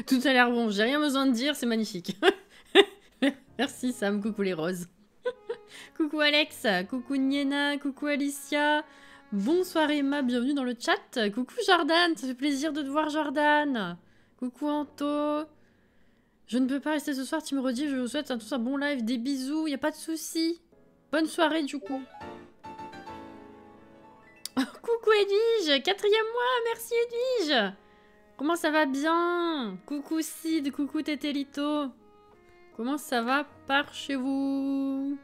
Tout a l'air bon, j'ai rien besoin de dire, c'est magnifique. Merci Sam, coucou les roses. Coucou Alex, coucou Niena, coucou Alicia. Bonsoir Emma, bienvenue dans le chat. Coucou Jordan, ça fait plaisir de te voir Jordan. Coucou Anto. Je ne peux pas rester ce soir, Team Rediff, je vous souhaite à tous un bon live, des bisous, y a pas de soucis. Bonne soirée du coup. Oh, coucou Edwige, 4e mois, merci Edwige. Comment ça va bien? Coucou Sid, coucou Tétélito. Comment ça va par chez vous?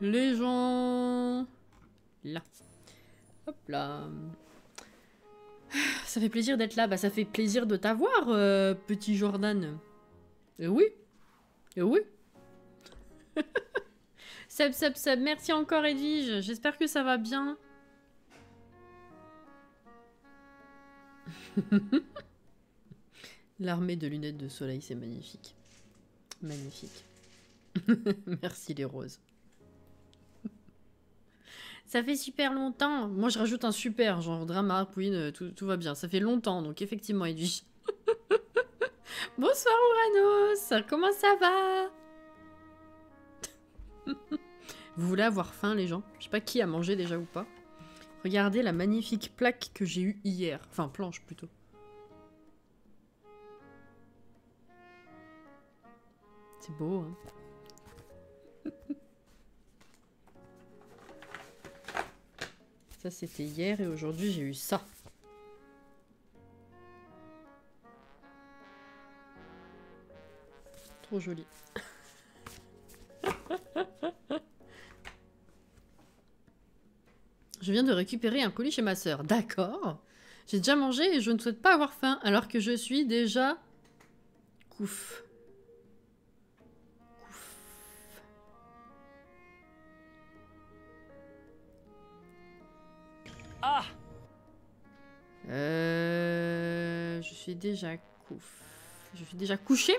Les gens... Là. Hop là. Ça fait plaisir d'être là. Bah ça fait plaisir de t'avoir, petit Jordan. Eh oui. Eh oui. Sub, sub, sub. Merci encore Edwige. J'espère que ça va bien. L'armée de lunettes de soleil, c'est magnifique. Magnifique. Merci les roses. Ça fait super longtemps. Moi, je rajoute un super, genre drama, queen, tout va bien. Ça fait longtemps, donc effectivement, Edwige. Bonsoir Uranus. Comment ça va? Vous voulez avoir faim, les gens? Je sais pas qui a mangé déjà ou pas. Regardez la magnifique plaque que j'ai eue hier. Enfin, planche plutôt. C'est beau, hein? Ça, c'était hier et aujourd'hui, j'ai eu ça. Trop joli. Je viens de récupérer un colis chez ma sœur. D'accord. J'ai déjà mangé et je ne souhaite pas avoir faim alors que je suis déjà... Couf. Ah! Je suis déjà couf. Je suis déjà couché?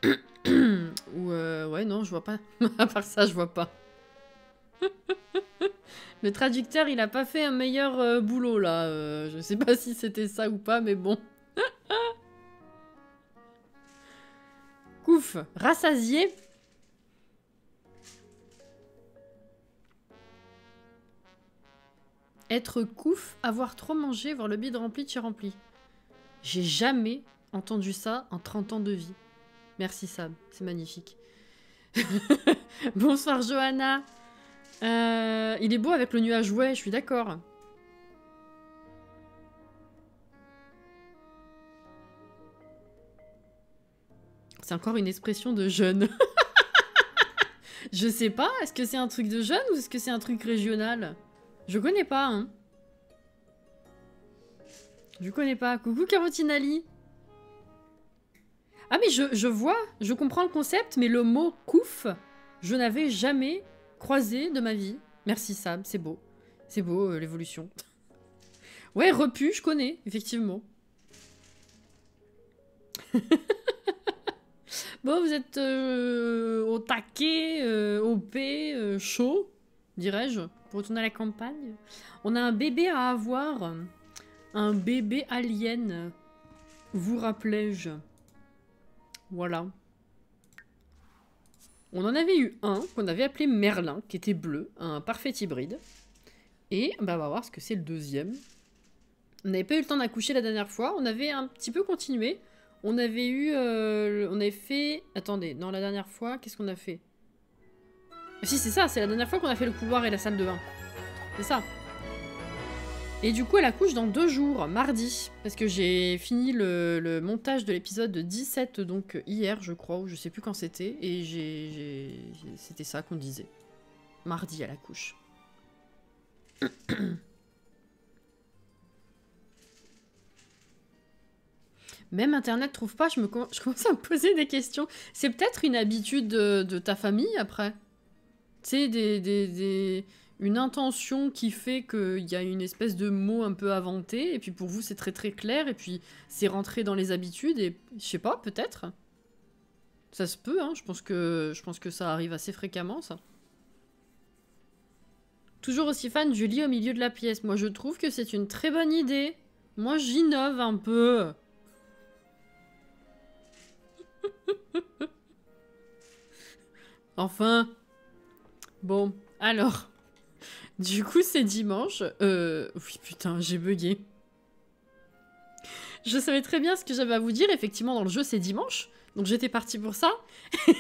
Ou ouais, non, je vois pas. À part ça, je vois pas. Le traducteur, il a pas fait un meilleur boulot, là. Je sais pas si c'était ça ou pas, mais bon. Couf. Rassasié. Être couf, avoir trop mangé, voir le bide rempli de chez rempli. J'ai jamais entendu ça en 30 ans de vie. Merci Sam, c'est magnifique. Bonsoir Johanna. Il est beau avec le nuage, ouais, je suis d'accord. C'est encore une expression de jeune. Je sais pas, est-ce que c'est un truc de jeune ou est-ce que c'est un truc régional? Je connais pas, hein. Je connais pas. Coucou Carotinali. Ah mais je vois, je comprends le concept, mais le mot couf, je n'avais jamais croisé de ma vie. Merci Sam, c'est beau. C'est beau, l'évolution. Ouais, repu, je connais, effectivement. Bon, vous êtes au taquet, OP, chaud, dirais-je, pour retourner à la campagne. On a un bébé à avoir. Un bébé alien. Vous rappelais-je. Voilà. On en avait eu un qu'on avait appelé Merlin, qui était bleu, un parfait hybride. Et bah, on va voir ce que c'est le deuxième. On n'avait pas eu le temps d'accoucher la dernière fois. On avait un petit peu continué. On avait eu... on avait fait... Attendez, non, la dernière fois, qu'est-ce qu'on a fait? Si, c'est ça, c'est la dernière fois qu'on a fait le couloir et la salle de bain. C'est ça. Et du coup, elle accouche dans 2 jours, mardi. Parce que j'ai fini le montage de l'épisode 17, donc hier, je crois, ou je sais plus quand c'était. Et c'était ça qu'on disait. Mardi, elle accouche. Même Internet trouve pas, je commence à me poser des questions. C'est peut-être une habitude de ta famille, après. Tu sais, une intention qui fait qu'il y a une espèce de mot un peu inventé, et puis pour vous c'est très très clair, et puis c'est rentré dans les habitudes, et je sais pas, peut-être. Ça se peut, hein, je pense que ça arrive assez fréquemment, ça. Toujours aussi fan du lit au milieu de la pièce. Moi je trouve que c'est une très bonne idée. Moi, j'innove un peu. Enfin. Bon, alors. Du coup, c'est dimanche. Oui, putain, j'ai bugué. Je savais très bien ce que j'avais à vous dire. Effectivement, dans le jeu, c'est dimanche. Donc, j'étais partie pour ça.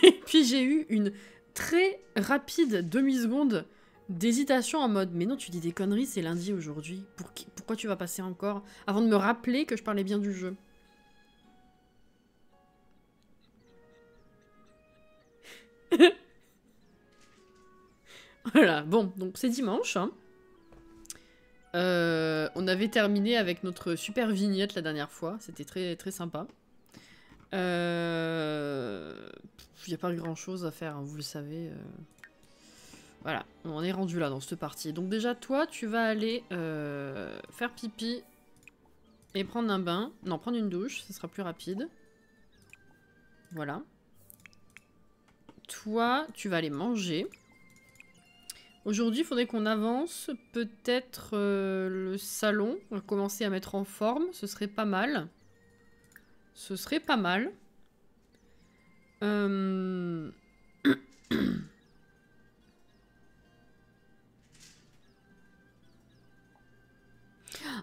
Et puis, j'ai eu une très rapide demi-seconde d'hésitation en mode « Mais non, tu dis des conneries, c'est lundi aujourd'hui. Pourquoi tu vas passer encore ?» Avant de me rappeler que je parlais bien du jeu. Voilà, bon, donc c'est dimanche. Hein. On avait terminé avec notre super vignette la dernière fois. C'était très, très sympa. Il n'y a pas grand chose à faire, hein, vous le savez. Voilà, on est rendu là dans cette partie. Donc déjà, toi, tu vas aller faire pipi et prendre un bain. Non, prendre une douche, ça sera plus rapide. Voilà. Toi, tu vas aller manger. Aujourd'hui, il faudrait qu'on avance peut-être le salon. On va commencer à mettre en forme, ce serait pas mal. Ce serait pas mal.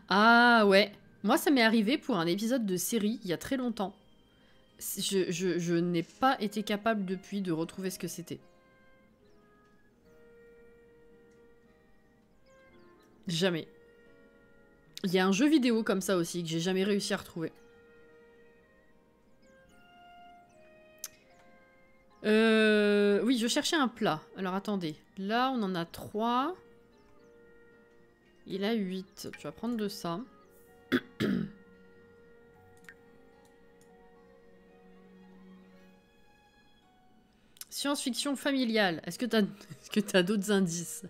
Ah ouais. Moi, ça m'est arrivé pour un épisode de série il y a très longtemps. Je n'ai pas été capable depuis de retrouver ce que c'était. Jamais. Il y a un jeu vidéo comme ça aussi que j'ai jamais réussi à retrouver. Oui, je cherchais un plat. Alors attendez. Là, on en a 3. Il a 8. Tu vas prendre de ça. Science-fiction familiale. Est-ce que t'as d'autres indices?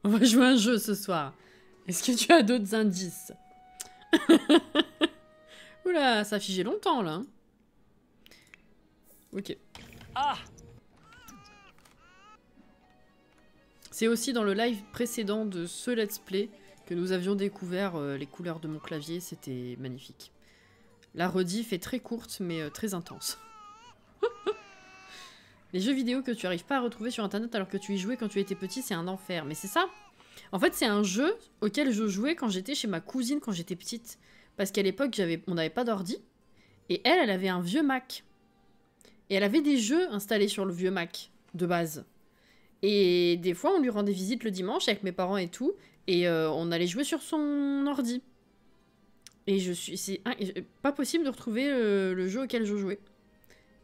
On va jouer à un jeu ce soir. Est-ce que tu as d'autres indices? Oula, ça a figé longtemps là. Ok. Ah! C'est aussi dans le live précédent de ce let's play que nous avions découvert les couleurs de mon clavier. C'était magnifique. La rediff est très courte mais très intense. Les jeux vidéo que tu n'arrives pas à retrouver sur internet alors que tu y jouais quand tu étais petit, c'est un enfer. Mais c'est ça. En fait, c'est un jeu auquel je jouais quand j'étais chez ma cousine quand j'étais petite. Parce qu'à l'époque, on n'avait pas d'ordi. Et elle avait un vieux Mac. Et elle avait des jeux installés sur le vieux Mac, de base. Et des fois, on lui rendait visite le dimanche avec mes parents et tout. Et on allait jouer sur son ordi. Et c'est pas possible de retrouver le jeu auquel je jouais.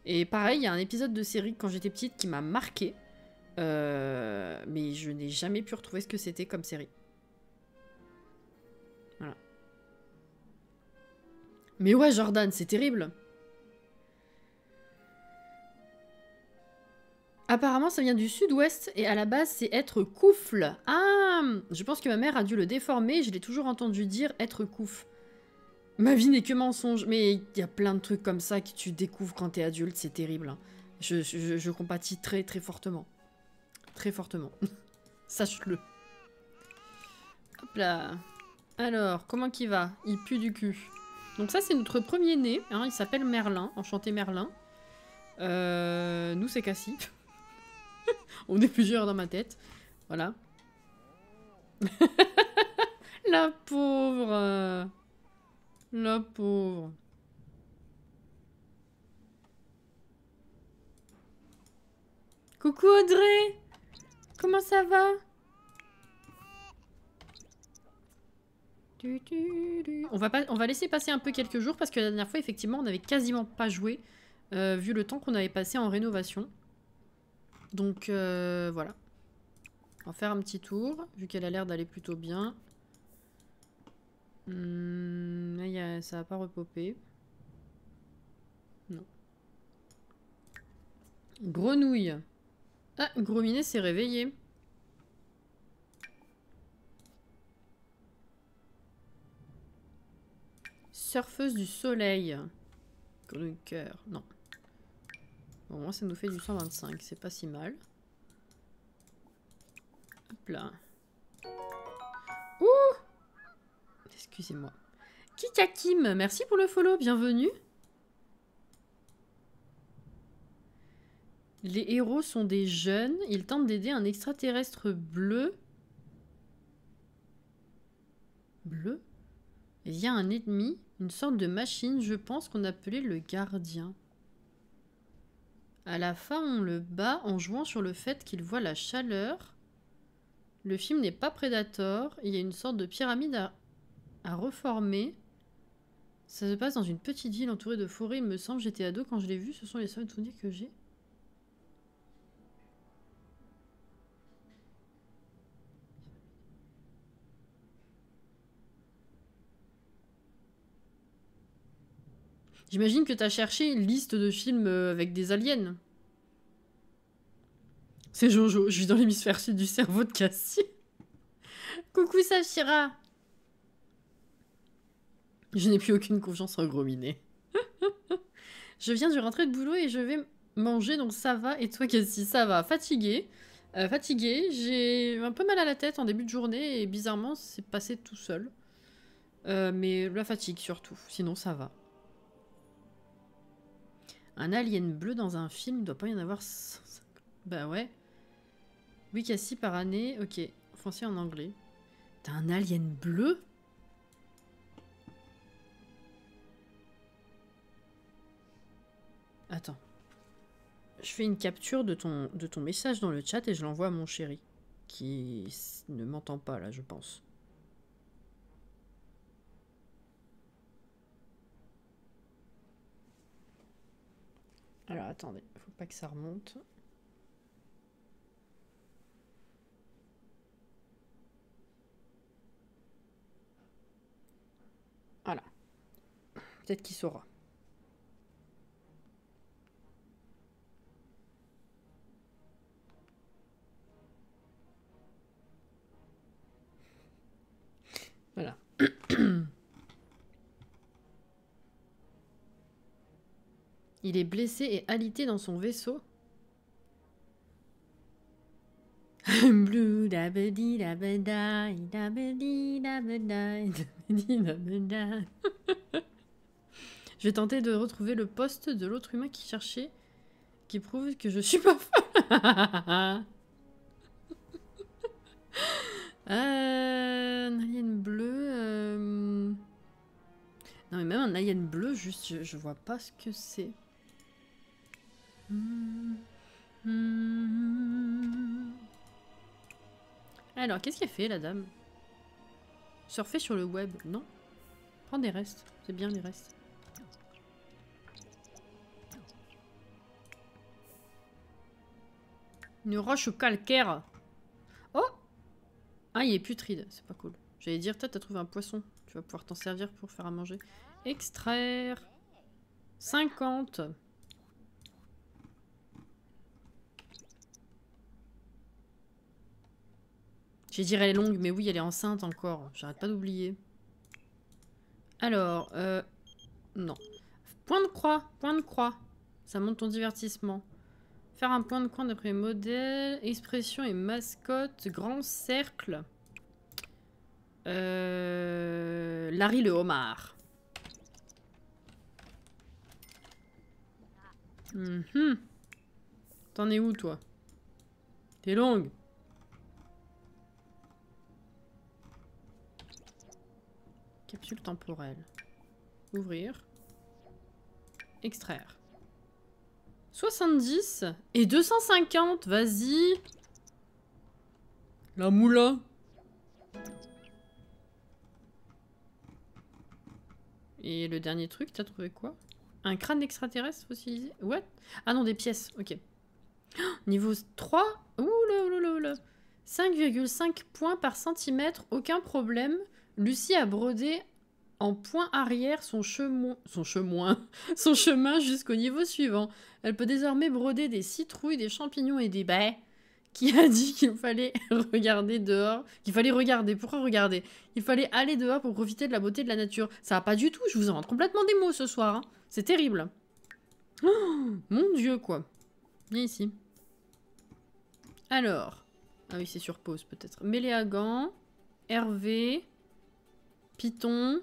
Et pareil, il y a un épisode de série quand j'étais petite qui m'a marqué. Mais je n'ai jamais pu retrouver ce que c'était comme série. Voilà. Mais ouais, Jordan, c'est terrible. Apparemment, ça vient du sud-ouest et à la base, c'est être coufle. Ah, je pense que ma mère a dû le déformer. Je l'ai toujours entendu dire être couf. Ma vie n'est que mensonge. Mais il y a plein de trucs comme ça que tu découvres quand t'es adulte. C'est terrible. Hein. Je compatis très très fortement. Très fortement. Sache-le. Hop là. Alors, comment qu'il va? Il pue du cul. Donc ça, c'est notre premier né. Hein, il s'appelle Merlin. Enchanté Merlin. Nous, c'est Cassie. On est plusieurs dans ma tête. Voilà. La pauvre. La pauvre. Coucou Audrey. Comment ça va? On va laisser passer un peu quelques jours parce que la dernière fois, effectivement, on n'avait quasiment pas joué vu le temps qu'on avait passé en rénovation. Donc voilà. On va faire un petit tour, vu qu'elle a l'air d'aller plutôt bien. Là, ça va pas repopper. Non. Grenouille. Ah, Gros Minet s'est réveillé. Surfeuse du soleil. Grenouille cœur. Non. Bon, moi, ça nous fait du 125. C'est pas si mal. Hop là. Ouh! Excusez-moi. Kikakim, merci pour le follow, bienvenue. Les héros sont des jeunes, ils tentent d'aider un extraterrestre bleu. Bleu? Il y a un ennemi, une sorte de machine, je pense qu'on appelait le gardien. À la fin, on le bat en jouant sur le fait qu'il voit la chaleur. Le film n'est pas Predator, il y a une sorte de pyramide à reformer. Ça se passe dans une petite ville entourée de forêts, il me semble. J'étais ado quand je l'ai vu, ce sont les seuls souvenirs que j'ai. J'imagine que t'as cherché une liste de films avec des aliens. C'est Jojo, je vis dans l'hémisphère sud du cerveau de Cassie. Coucou Safira. Je n'ai plus aucune confiance en Gros Minet. Je viens de rentrer de boulot et je vais manger, donc ça va. Et toi Cassie, ça va? Fatiguée. J'ai un peu mal à la tête en début de journée et bizarrement c'est passé tout seul. Mais la fatigue surtout, sinon ça va. Un alien bleu dans un film, il doit pas y en avoir 150. Bah ouais. Oui, Cassie par année, ok. Français en anglais. T'as un alien bleu? Attends. Je fais une capture de ton message dans le chat et je l'envoie à mon chéri. Qui ne m'entend pas là, je pense. Alors attendez, faut pas que ça remonte. Voilà. Peut-être qu'il saura. Voilà. Il est blessé et alité dans son vaisseau. Blue dabedi dabeda, dabedi dabeda, dabedi dabeda. Je vais tenter de retrouver le poste de l'autre humain qui cherchait, qui prouve que je suis pas folle. Un alien bleu. Non mais même un alien bleu, juste je vois pas ce que c'est. Alors, qu'est-ce qu'elle fait, la dame? Surfer sur le web, non? Prends des restes, c'est bien les restes. Une roche calcaire. Oh! Ah, il est putride, c'est pas cool. J'allais dire, toi, t'as trouvé un poisson. Tu vas pouvoir t'en servir pour faire à manger. Extraire. 50. J'ai dit elle est longue, mais oui, elle est enceinte encore. J'arrête pas d'oublier. Alors, non. Point de croix, point de croix. Ça monte ton divertissement. Faire un point de croix d'après modèle. Expression et mascotte. Grand cercle. Larry le homard. T'en es où, toi? T'es longue. Capsule temporelle. Ouvrir. Extraire. 70 et 250, vas-y. La moula. Et le dernier truc, t'as trouvé quoi? Un crâne extraterrestre fossilisé? What? Ah non, des pièces, ok. Oh, niveau 3. Oula. 5,5 points par centimètre, aucun problème. Lucie a brodé en point arrière son chemin jusqu'au niveau suivant. Elle peut désormais broder des citrouilles, des champignons et des baies. Qui a dit qu'il fallait regarder dehors? Qu'il fallait regarder. Pourquoi regarder? Il fallait aller dehors pour profiter de la beauté de la nature. Ça va pas du tout, je vous invente complètement des mots ce soir. Hein. C'est terrible. Oh, mon Dieu, quoi. Viens ici. Alors. Ah oui, c'est sur pause peut-être. Méléagan. Hervé. Python.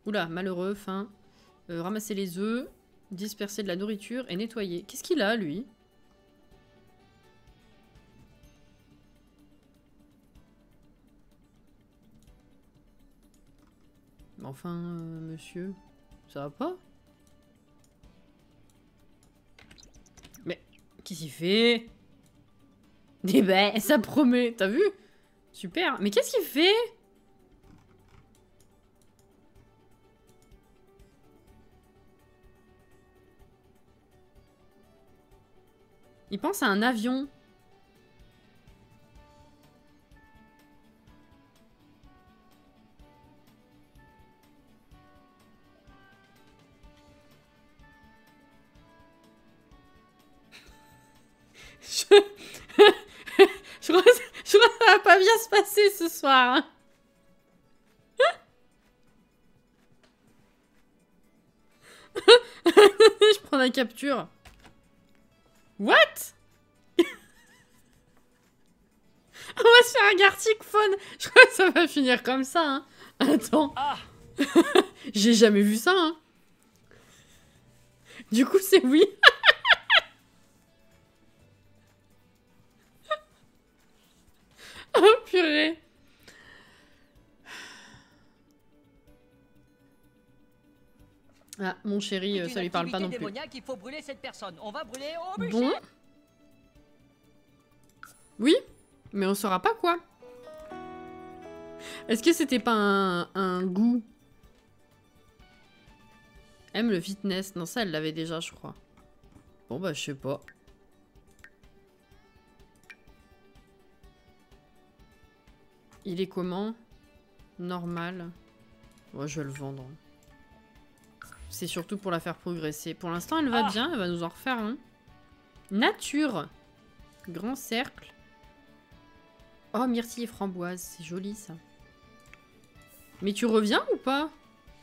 Oula, malheureux, faim. Ramasser les œufs. Disperser de la nourriture et nettoyer. Qu'est-ce qu'il a, lui? Enfin, monsieur, ça va pas? Mais, qu'est-ce qu'il fait? Eh ben, ça promet, t'as vu? Super, mais qu'est-ce qu'il fait? Il pense à un avion. Je crois que ça va pas bien se passer ce soir. Hein. Je prends la capture. What? On va se faire un Gartic Phone. Je crois que ça va finir comme ça. Hein. Attends. J'ai jamais vu ça. Hein. Du coup, c'est oui. Oh purée. Ah, mon chéri, ça lui parle pas non plus. Il faut brûler cette personne. On va brûler bon. Oui, mais on saura pas quoi. Est-ce que c'était pas un goût? Aime le fitness. Non, ça, elle l'avait déjà, je crois. Bon, bah, je sais pas. Il est comment? Normal. Ouais, je vais le vendre. C'est surtout pour la faire progresser. Pour l'instant, elle va bien. Elle va nous en refaire un. Nature. Grand cercle. Oh, myrtille et framboise. C'est joli, ça. Mais tu reviens ou pas?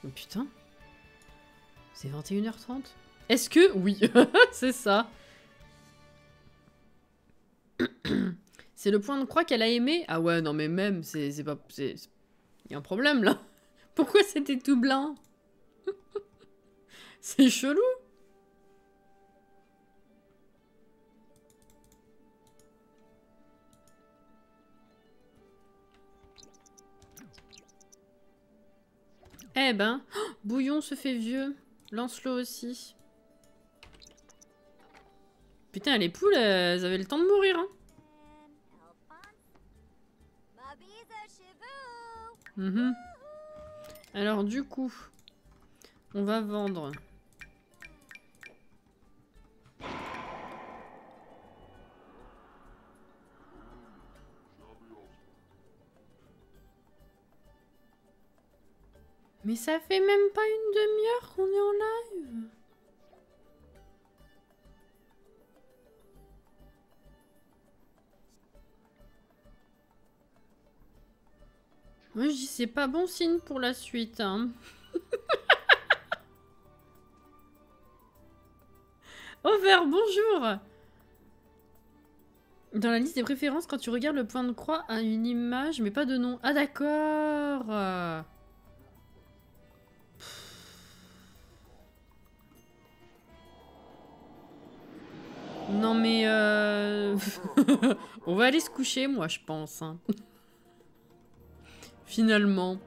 Oh, putain. C'est 21h30. Est-ce que... Oui, c'est ça. C'est le point de croix qu'elle a aimé. Ah ouais, non mais même, c'est pas... Il y a un problème, là. Pourquoi c'était tout blanc? C'est chelou. Eh ben, oh, Bouillon se fait vieux. Lance-le aussi. Putain, les poules, elles avaient le temps de mourir, hein. Alors, du coup, on va vendre... Mais ça fait même pas une demi-heure qu'on est en live. Moi je dis c'est pas bon signe pour la suite. Hein. Over, bonjour. Dans la liste des préférences, quand tu regardes le point de croix à une image, mais pas de nom. Ah d'accord. Non mais on va aller se coucher moi je pense. Hein. Finalement.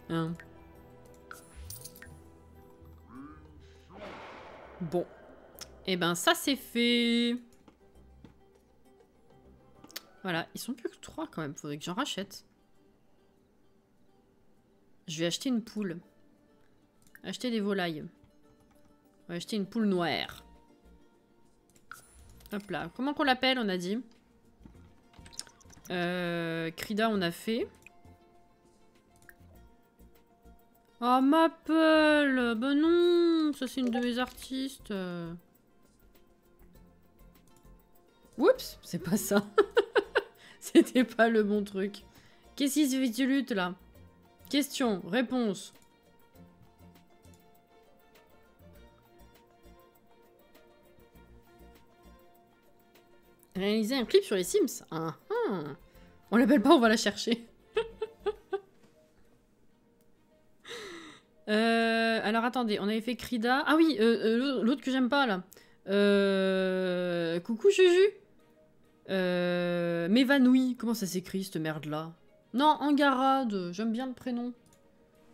Hein. Bon. Et ben ça c'est fait. Voilà, ils sont plus que 3 quand même, faudrait que j'en rachète. Je vais acheter une poule. Acheter des volailles. On va acheter une poule noire. Hop là. Comment qu'on l'appelle, on a dit Krida, on a fait. Oh, Maple. Bah non. Ça, c'est une de mes artistes. Oups. C'est pas ça. C'était pas le bon truc. Qu'est-ce qui se fait tu luttes, là? Question. Réponse. Réaliser un clip sur les Sims. Ah, ah. On l'appelle pas, on va la chercher. Alors attendez, on avait fait Krida. Ah oui, l'autre que j'aime pas là. Coucou Juju. M'évanouit. Comment ça s'écrit cette merde là? Non, Angarade. J'aime bien le prénom.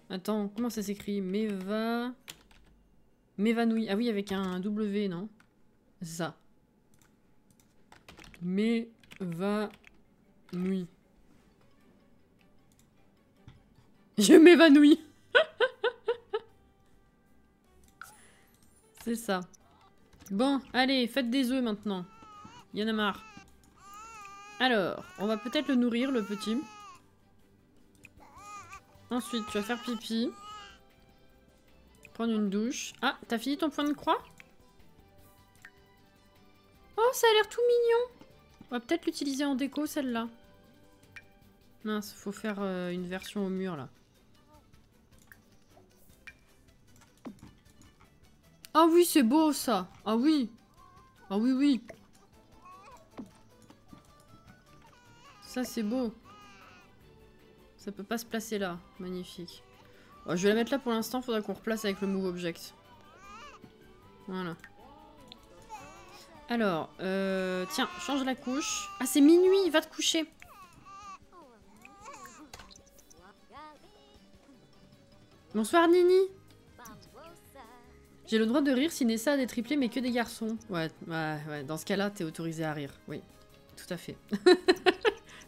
Attends, comment ça s'écrit? M'évanouit. Ah oui, avec un W, non? C'est ça. M'évanouit. Je m'évanouis. C'est ça. Bon, allez, faites des œufs maintenant. Il y en a marre. Alors, on va peut-être le nourrir, le petit. Ensuite, tu vas faire pipi. Prendre une douche. Ah, t'as fini ton point de croix? Oh, ça a l'air tout mignon. On va peut-être l'utiliser en déco, celle-là. Mince, faut faire une version au mur, là. Ah oui, c'est beau, ça. Ah oui. Ah oui, oui. Ça, c'est beau. Ça peut pas se placer là. Magnifique. Oh, je vais la mettre là pour l'instant. Faudra qu'on replace avec le Move Object. Voilà. Alors, tiens, change la couche. Ah, c'est minuit. Va te coucher. Bonsoir, Nini. J'ai le droit de rire si Nessa a des triplés, mais que des garçons. Ouais, dans ce cas-là, t'es autorisé à rire. Oui, tout à fait.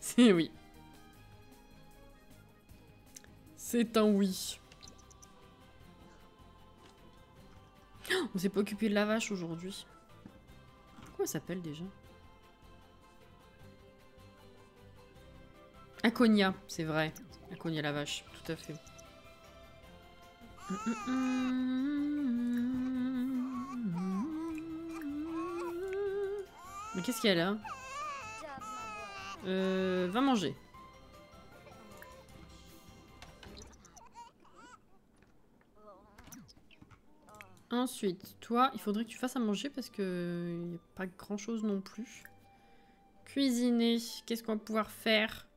C'est oui. C'est un oui. Oh, on s'est pas occupé de la vache aujourd'hui. Comment elle s'appelle déjà? Aconia, c'est vrai. Aconia la vache, tout à fait. Mais qu'est-ce qu'elle a? Va manger. Ensuite, toi, il faudrait que tu fasses à manger parce que il n'y a pas grand chose non plus. Cuisiner, qu'est-ce qu'on va pouvoir faire?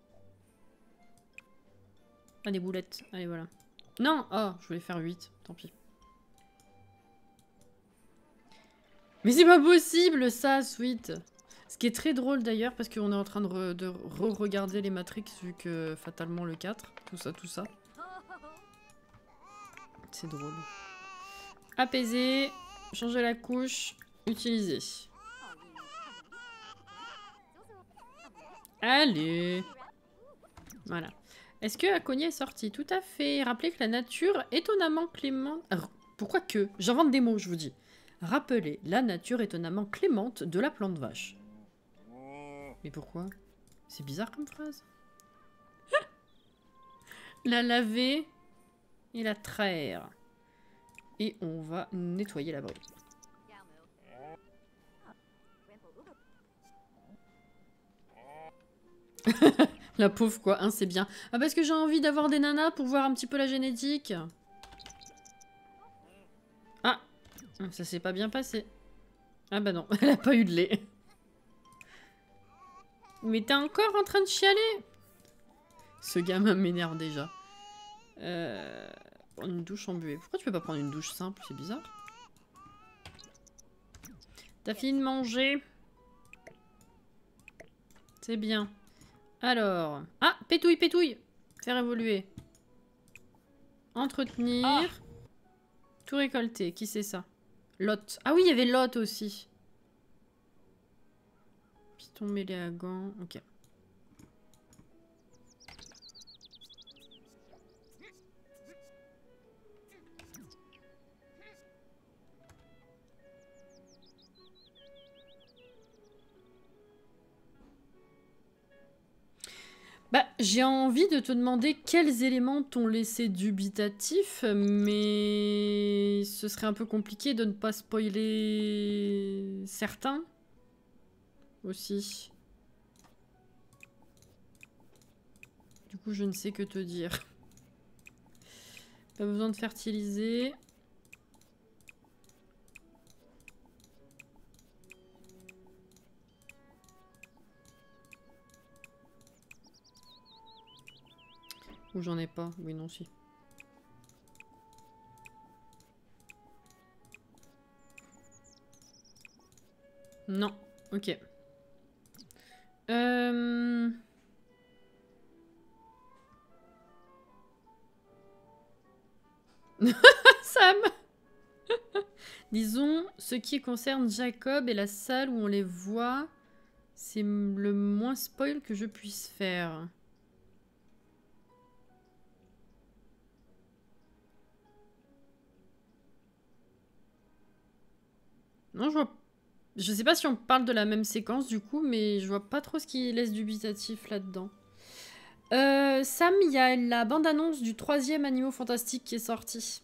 Ah, des boulettes. Allez, voilà. Non! Oh, je voulais faire 8. Tant pis. Mais c'est pas possible, ça, Sweet! Ce qui est très drôle, d'ailleurs, parce qu'on est en train de re-regarder les Matrix, vu que, fatalement, le 4. Tout ça, tout ça. C'est drôle. Apaiser. Changer la couche. Utiliser. Allez! Voilà. Est-ce que Aconia est sortie? Tout à fait. Rappelez que la nature étonnamment clémente... Pourquoi que? J'invente des mots, je vous dis. Rappelez la nature étonnamment clémente de la plante vache. Mais pourquoi? C'est bizarre comme phrase. La laver et la traire. Et on va nettoyer la brique. La pauvre quoi, hein, c'est bien. Ah parce que j'ai envie d'avoir des nanas pour voir un petit peu la génétique. Ah, ça s'est pas bien passé. Ah bah non, elle a pas eu de lait. Mais t'es encore en train de chialer? Ce gamin m'énerve déjà. Prendre une douche en buée. Pourquoi tu peux pas prendre une douche simple? C'est bizarre. T'as fini de manger? C'est bien. Alors... Ah, pétouille, pétouille. Faire évoluer. Entretenir. Ah. Tout récolter. Qui c'est ça? Lot. Ah oui, il y avait Lot aussi. Piston mêlé à gants. Ok. Bah, j'ai envie de te demander quels éléments t'ont laissé dubitatif, mais ce serait un peu compliqué de ne pas spoiler certains aussi. Du coup, je ne sais que te dire. Pas besoin de fertiliser. Ou j'en ai pas. Oui, non, si. Non. Ok. Sam. Disons, ce qui concerne Jacob et la salle où on les voit, c'est le moins spoil que je puisse faire. Non, je vois... Je sais pas si on parle de la même séquence du coup, mais je vois pas trop ce qui laisse dubitatif là-dedans. Sam, il y a la bande-annonce du 3e Animaux Fantastiques qui est sorti.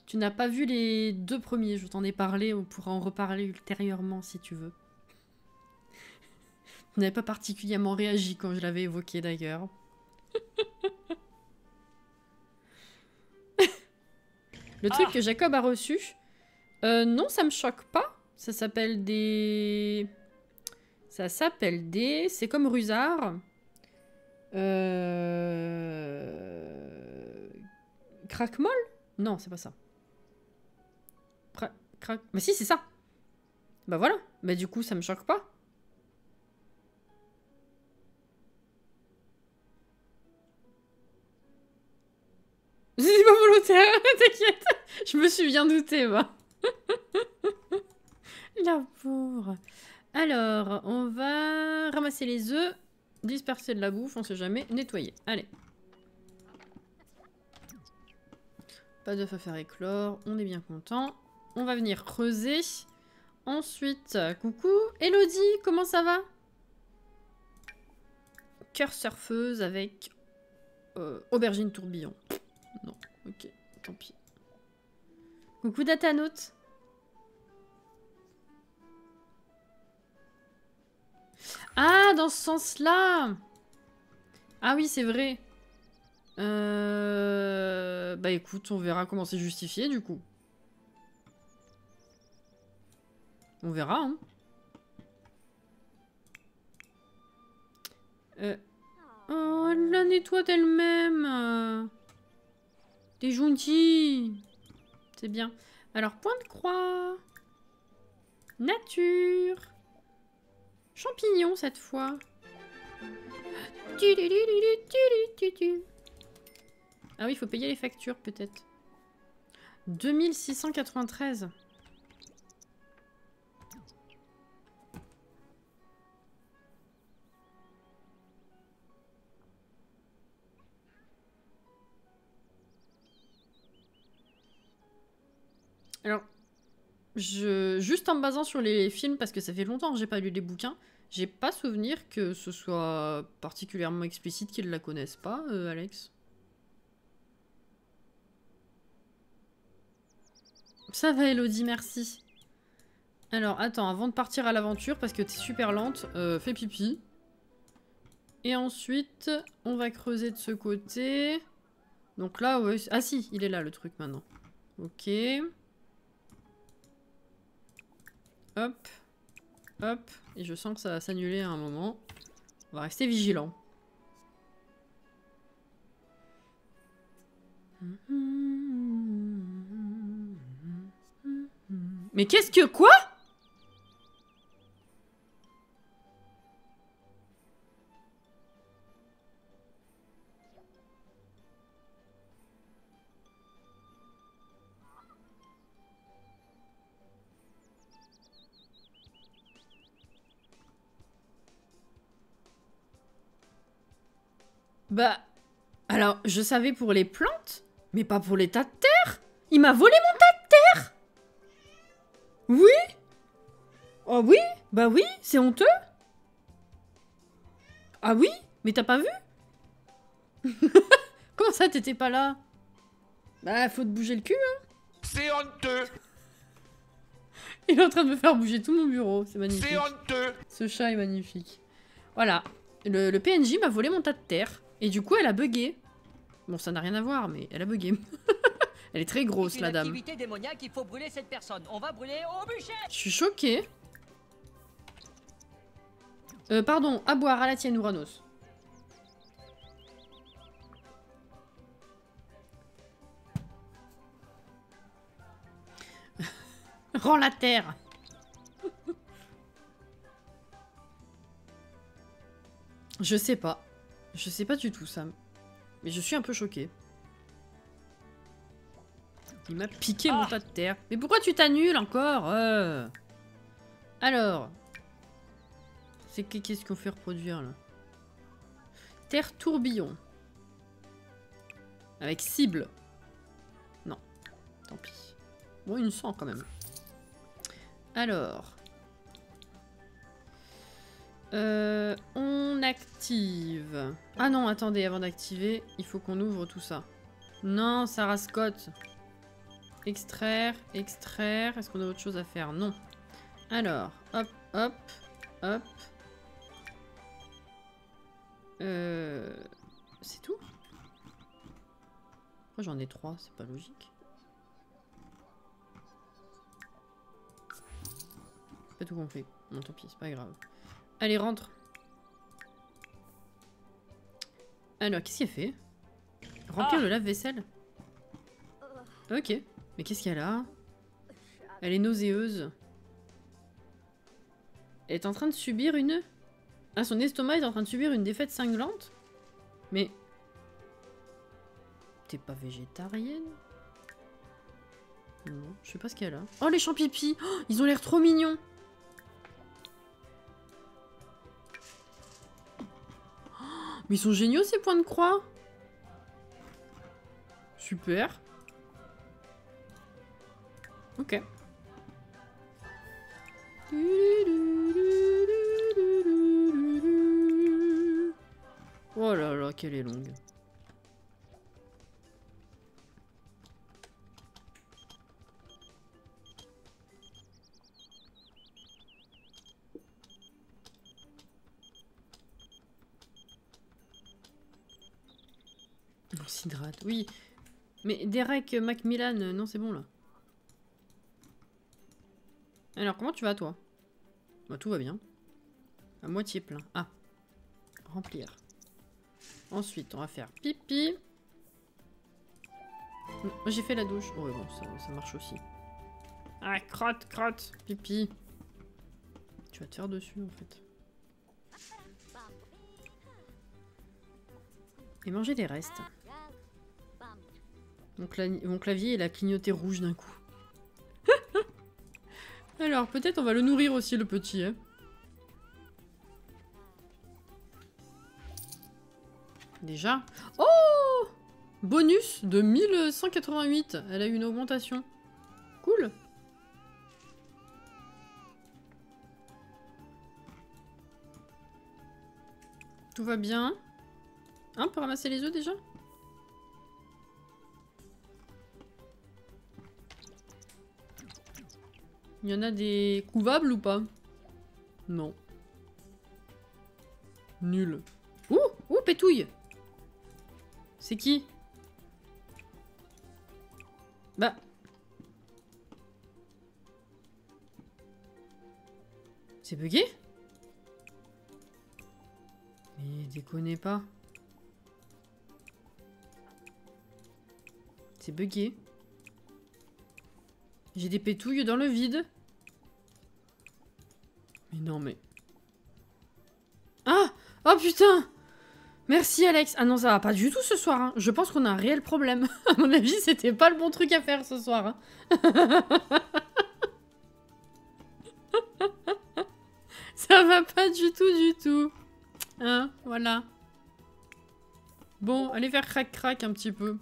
Tu n'as pas vu les 2 premiers, je t'en ai parlé, on pourra en reparler ultérieurement si tu veux. Tu n'avais pas particulièrement réagi quand je l'avais évoqué d'ailleurs. Le truc que Jacob a reçu, non, ça me choque pas. Ça s'appelle des... C'est comme Rusard. Crackmol? Non, c'est pas ça. Mais si, c'est ça. Bah voilà. Bah du coup, ça me choque pas. C'est pas volontaire, t'inquiète. Je me suis bien doutée, moi. La pauvre. Alors, on va ramasser les œufs, disperser de la bouffe, on sait jamais, nettoyer. Allez. Pas d'œufs à faire éclore, on est bien content. On va venir creuser. Ensuite, coucou, Elodie, comment ça va? Cœur surfeuse avec aubergine tourbillon. Non, ok, tant pis. Coucou Datanote. Ah, dans ce sens-là. Ah oui, c'est vrai. Bah écoute, on verra comment c'est justifié du coup. On verra, hein. Oh, elle la nettoie d'elle-même. T'es gentil. C'est bien. Alors, point de croix. Nature. Champignons cette fois. Ah oui, il faut payer les factures peut-être. 2693. Alors, juste en me basant sur les films, parce que ça fait longtemps que j'ai pas lu les bouquins, j'ai pas souvenir que ce soit particulièrement explicite qu'ils la connaissent pas, Alex. Ça va, Elodie, merci. Alors, attends, avant de partir à l'aventure, parce que t'es super lente, fais pipi. Et ensuite, on va creuser de ce côté. Donc là, ouais... Ah si, il est là, le truc, maintenant. Ok. Hop. Hop. Et je sens que ça va s'annuler à un moment. On va rester vigilant. Mais qu'est-ce que... Quoi? Bah... Alors, je savais pour les plantes, mais pas pour les tas de terre. Il m'a volé mon tas de terre. Oui? Oh oui? Bah oui, c'est honteux. Ah oui? Mais t'as pas vu? Comment ça, t'étais pas là? Bah, faut te bouger le cul, hein. C'est honteux. Il est en train de me faire bouger tout mon bureau, c'est magnifique. C'est honteux. Ce chat est magnifique. Voilà, le PNJ m'a volé mon tas de terre, et du coup, elle a bugué. Bon, ça n'a rien à voir, mais elle a bugué. Elle est très grosse, la dame. Activité démoniaque, il faut brûler cette personne. On va brûler au bûcher. Je suis choquée. Pardon, à boire, à la tienne, Uranus. Rends la terre. Je sais pas. Je sais pas du tout, Sam. Mais je suis un peu choquée. Il m'a piqué mon tas de terre. Mais pourquoi tu t'annules encore Alors. Qu'est-ce qu'on fait reproduire, là? Terre tourbillon. Avec cible. Non. Tant pis. Bon, une 100 quand même. Alors. On active. Ah non, attendez, avant d'activer, il faut qu'on ouvre tout ça. Non, Sarah Scott. Extraire, extraire. Est-ce qu'on a autre chose à faire? Non. Alors, hop, hop, hop. C'est tout? Pourquoi j'en ai 3? C'est pas logique. Pas tout compris. Bon, tant pis, c'est pas grave. Allez, rentre. Alors, qu'est-ce qu'elle fait? Remplir le lave-vaisselle? Ok. Mais qu'est-ce qu'il y a là? Elle est nauséeuse. Elle est en train de subir une... Ah, son estomac est en train de subir une défaite cinglante? Mais... T'es pas végétarienne? Non, je sais pas ce qu'elle a. Oh, les champipi! Oh, ils ont l'air trop mignons! Oh, mais ils sont géniaux, ces points de croix! Super! Ok. Oh là là, qu'elle est longue. On s'hydrate, oui. Mais Derek Macmillan, non, c'est bon là. Alors, comment tu vas, toi? Bah, tout va bien. À moitié plein. Ah. Remplir. Ensuite, on va faire pipi. J'ai fait la douche. Oh, ouais, bon, ça marche aussi. Ah, crotte, crotte. Pipi. Tu vas te faire dessus, en fait. Et manger des restes. Mon clavier, il a clignoté rouge d'un coup. Alors, peut-être on va le nourrir aussi, le petit, hein. Déjà. Oh! Bonus de 1188. Elle a eu une augmentation. Cool. Tout va bien. Hein, on peut ramasser les œufs déjà? Il y en a des couvables ou pas? Non. Nul. Ouh! Ouh, pétouille! C'est qui? Bah. C'est bugué? Mais déconnez pas. C'est bugué. J'ai des pétouilles dans le vide. Mais non, mais... Ah! Oh putain! Merci Alex. Ah non, ça va pas du tout ce soir. Hein. Je pense qu'on a un réel problème. À mon avis, c'était pas le bon truc à faire ce soir. Hein. Ça va pas du tout, du tout. Hein, voilà. Bon, allez faire crac-crac un petit peu.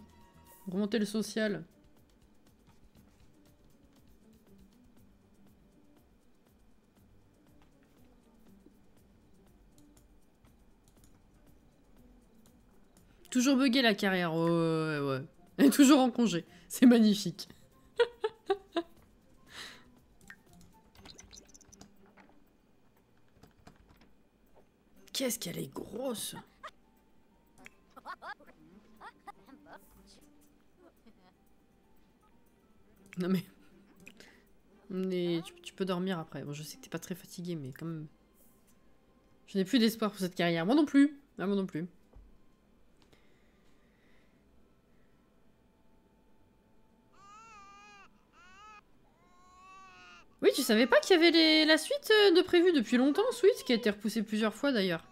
Remonter le social. Toujours bugué la carrière, ouais, ouais. Elle est toujours en congé. C'est magnifique. Qu'est-ce qu'elle est grosse! Non mais... tu peux dormir après. Bon, je sais que t'es pas très fatigué, mais quand même... Je n'ai plus d'espoir pour cette carrière. Moi non plus. Ah, moi non plus. Oui, tu savais pas qu'il y avait la suite de prévue depuis longtemps, Sweet, qui a été repoussée plusieurs fois d'ailleurs.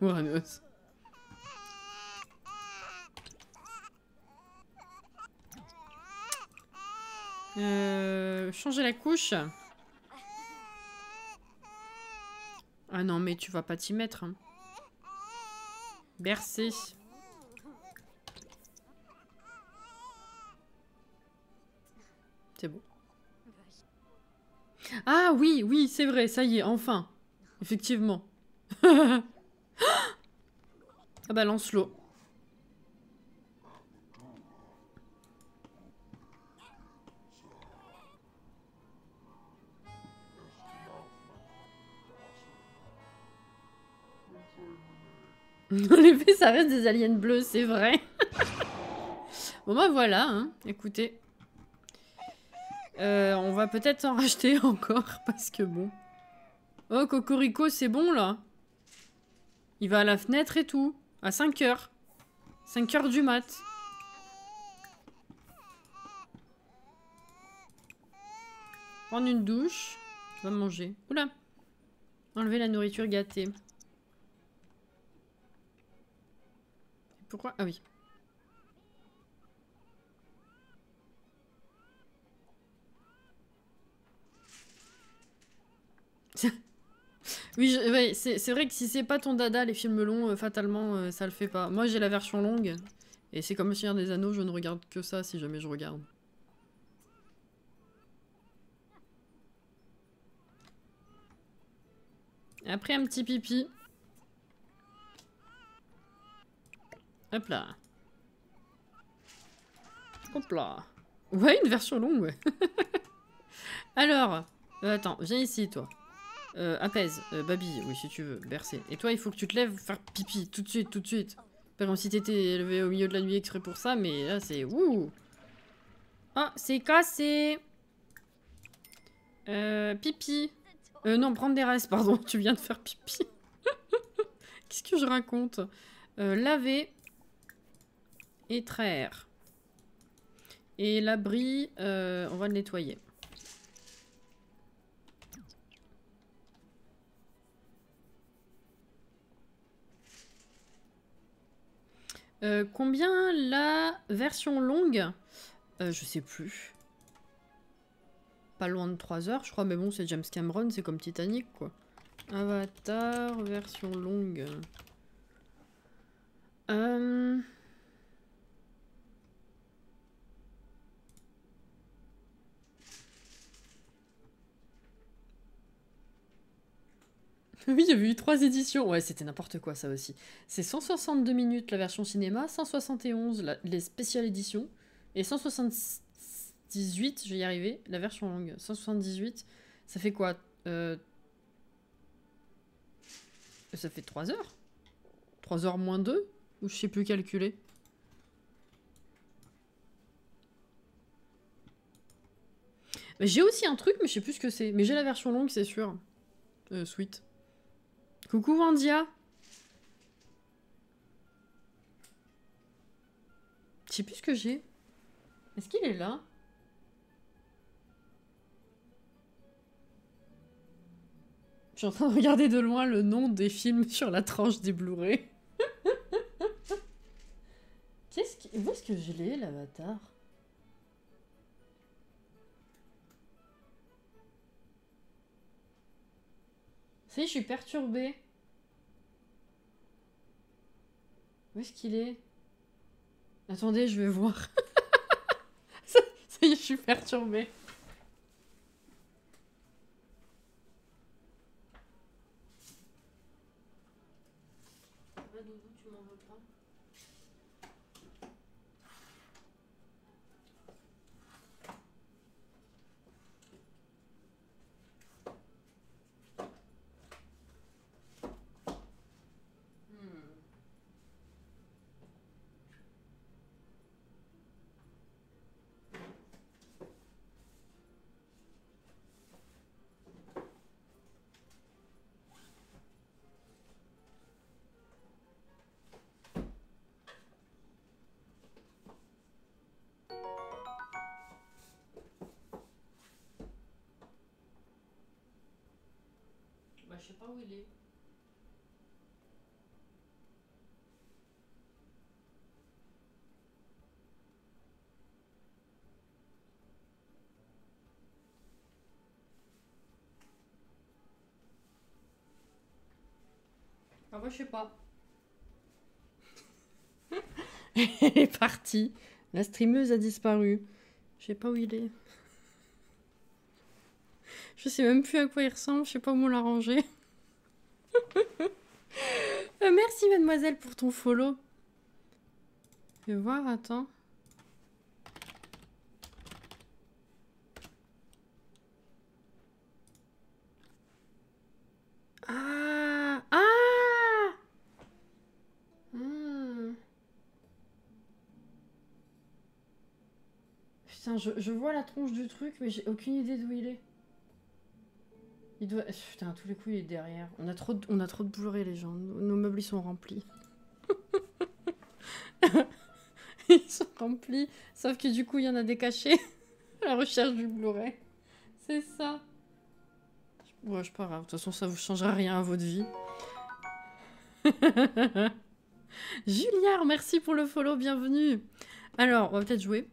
Uranus. Changer la couche. Ah non, mais tu vas pas t'y mettre. Hein. Bercer. C'est bon. Ah oui, oui, c'est vrai, ça y est, enfin. Effectivement. Ah bah lance-l'eau. En effet, ça reste des aliens bleus, c'est vrai. Bon bah voilà, hein. Écoutez. On va peut-être en racheter encore, parce que bon... Oh, Cocorico, c'est bon, là. Il va à la fenêtre et tout. À 5 heures. 5 heures du mat. Prendre une douche. Va manger. Oula. Enlever la nourriture gâtée. Pourquoi? Ah oui. Oui, ouais, c'est vrai que si c'est pas ton dada, les films longs, fatalement, ça le fait pas. Moi, j'ai la version longue. Et c'est comme Seigneur des Anneaux, je ne regarde que ça si jamais je regarde. Après un petit pipi. Hop là. Hop là. Ouais, une version longue, ouais. Alors, attends, viens ici, toi. Apaise, babille, oui, si tu veux, bercer. Et toi, il faut que tu te lèves, faire pipi, tout de suite, tout de suite. Pas comme si t'étais levé au milieu de la nuit exprès pour ça, mais là, c'est... Ouh. Ah, c'est cassé. Pipi. Non, prendre des restes, pardon, tu viens de faire pipi. Qu'est-ce que je raconte? Laver. Et traire. Et l'abri, on va le nettoyer. Combien la version longue? Je sais plus. Pas loin de 3 heures, je crois, mais bon, c'est James Cameron, c'est comme Titanic, quoi. Avatar, version longue. Oui, il y avait eu 3 éditions. Ouais, c'était n'importe quoi, ça aussi. C'est 162 minutes la version cinéma, 171 les spéciales éditions, et 178, je vais y arriver, la version longue. 178, ça fait quoi? Ça fait 3 heures? 3 heures moins 2? Ou je sais plus calculer. J'ai aussi un truc, mais je sais plus ce que c'est. Mais j'ai la version longue, c'est sûr. Sweet. Coucou Wandia. Je sais plus ce que j'ai. Est-ce qu'il est là? Je suis en train de regarder de loin le nom des films sur la tranche des Blu-ray. Où est-ce que je l'ai, l'avatar? Ça y est, je suis perturbée. Où est-ce qu'il est? Attendez, je vais voir. Ça y est, je suis perturbée. Doudou, tu m'en veux pas? Bah, je sais pas où il est. Ah bah je sais pas. Elle est partie. La streameuse a disparu. Je sais pas où il est. Je sais même plus à quoi il ressemble. Je sais pas où on l'a rangé. Merci mademoiselle pour ton follow. Je vais voir, attends. Ah ah, hmm. Putain, je vois la tronche du truc, mais j'ai aucune idée d'où il est. Il doit... Putain, à tous les coups, il est derrière. On a trop de Blu-ray, les gens. Nos meubles, ils sont remplis. Ils sont remplis. Sauf que du coup, il y en a des cachés. À la recherche du Blu-ray. C'est ça. Ouais, c'est pas grave. De toute façon, ça vous changera rien à votre vie. Juliard, merci pour le follow. Bienvenue. Alors, on va peut-être jouer.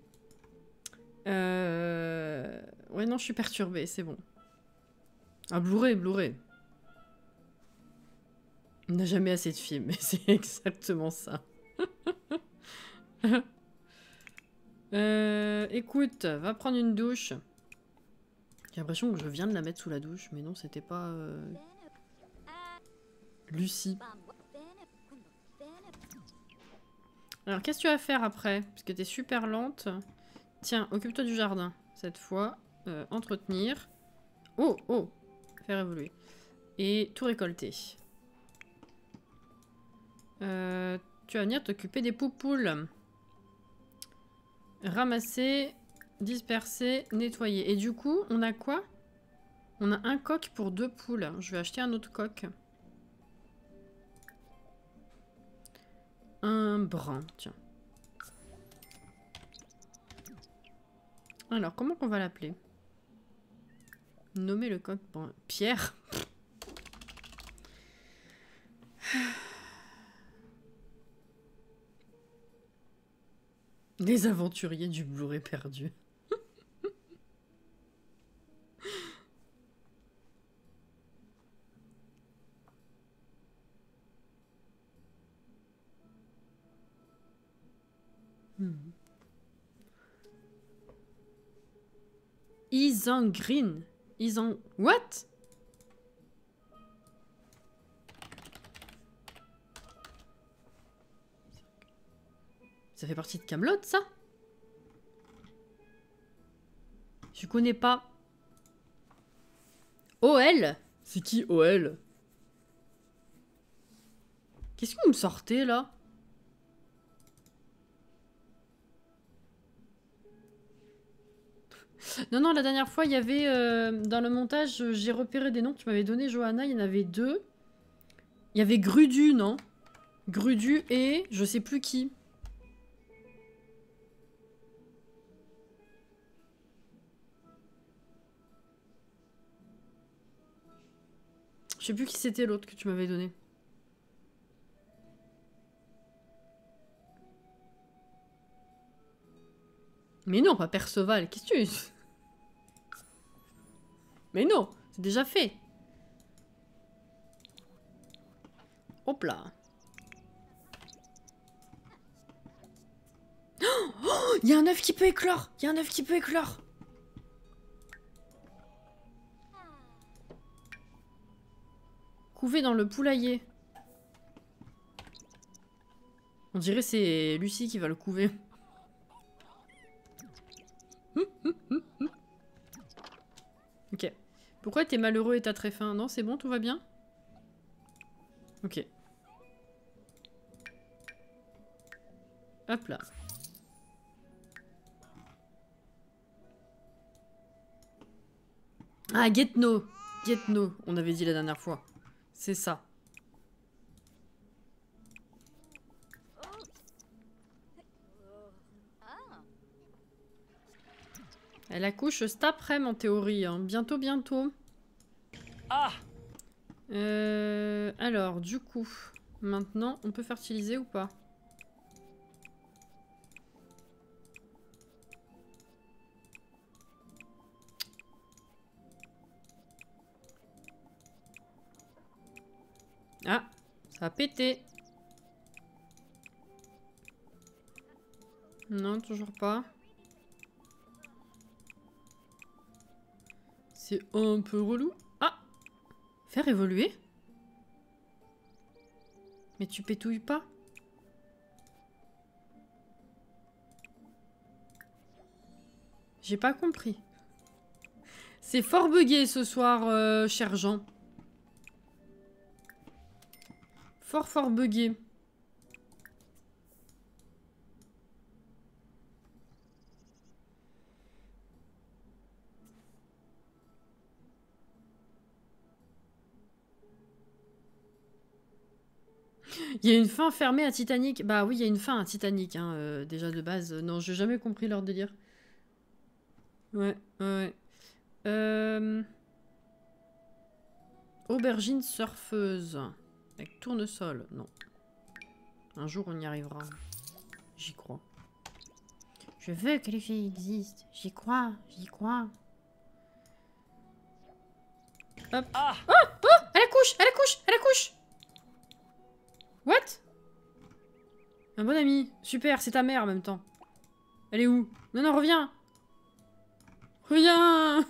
Ouais, non, je suis perturbée. C'est bon. Ah, Blu-ray, Blu-ray. On n'a jamais assez de films, mais c'est exactement ça. Écoute, va prendre une douche. J'ai l'impression que je viens de la mettre sous la douche, mais non, c'était pas... Lucie. Alors, qu'est-ce que tu vas faire après? Parce que t'es super lente. Tiens, occupe-toi du jardin, cette fois. Entretenir. Oh, oh! Faire évoluer. Et tout récolter. Tu vas venir t'occuper des poupoules. Ramasser, disperser, nettoyer. Et du coup, on a quoi? On a un coq pour 2 poules. Je vais acheter un autre coq. Un brun, tiens. Alors, comment qu'on va l'appeler? Nommer le coq brun. Pierre. Les aventuriers du Blu-ray perdu. Isang Green. Isang... What? Ça fait partie de Camelot, ça? Je connais pas. OL? C'est qui OL? Qu'est-ce que vous me sortez, là? Non, non, la dernière fois, il y avait... dans le montage, j'ai repéré des noms que tu m'avais donné, Johanna. Il y en avait 2. Il y avait Grudu, non? Grudu et... je sais plus qui. Je sais plus qui c'était l'autre que tu m'avais donné. Mais non, pas Perceval. Qu'est-ce que tu... Mais non, c'est déjà fait. Hop là. Oh, il y a un œuf qui peut éclore. Il y a un œuf qui peut éclore. Couvé dans le poulailler. On dirait c'est Lucie qui va le couver. Ok. Pourquoi t'es malheureux et t'as très faim? Non, c'est bon, tout va bien? Ok. Hop là. Ah, get no. Get no, on avait dit la dernière fois. C'est ça. Elle accouche cet après-midi en théorie. Hein. Bientôt, bientôt. Ah! Alors, du coup, maintenant, on peut fertiliser ou pas? Ah, ça Ça a pété. Non, toujours pas. C'est un peu relou. Ah! Faire évoluer? Mais tu pétouilles pas? J'ai pas compris. C'est fort bugué ce soir, cher Jean. Fort bugué. Il y a une fin fermée à Titanic. Bah oui, il y a une fin à Titanic, hein, déjà de base. Non, j'ai jamais compris leur délire. Ouais. Aubergine surfeuse. Avec tournesol. Non. Un jour, on y arrivera. J'y crois. Je veux que les filles existent. J'y crois. Hop. Ah! Oh! Elle accouche! What? Un bon ami. Super, c'est ta mère en même temps. Elle est où? Non, reviens! Reviens!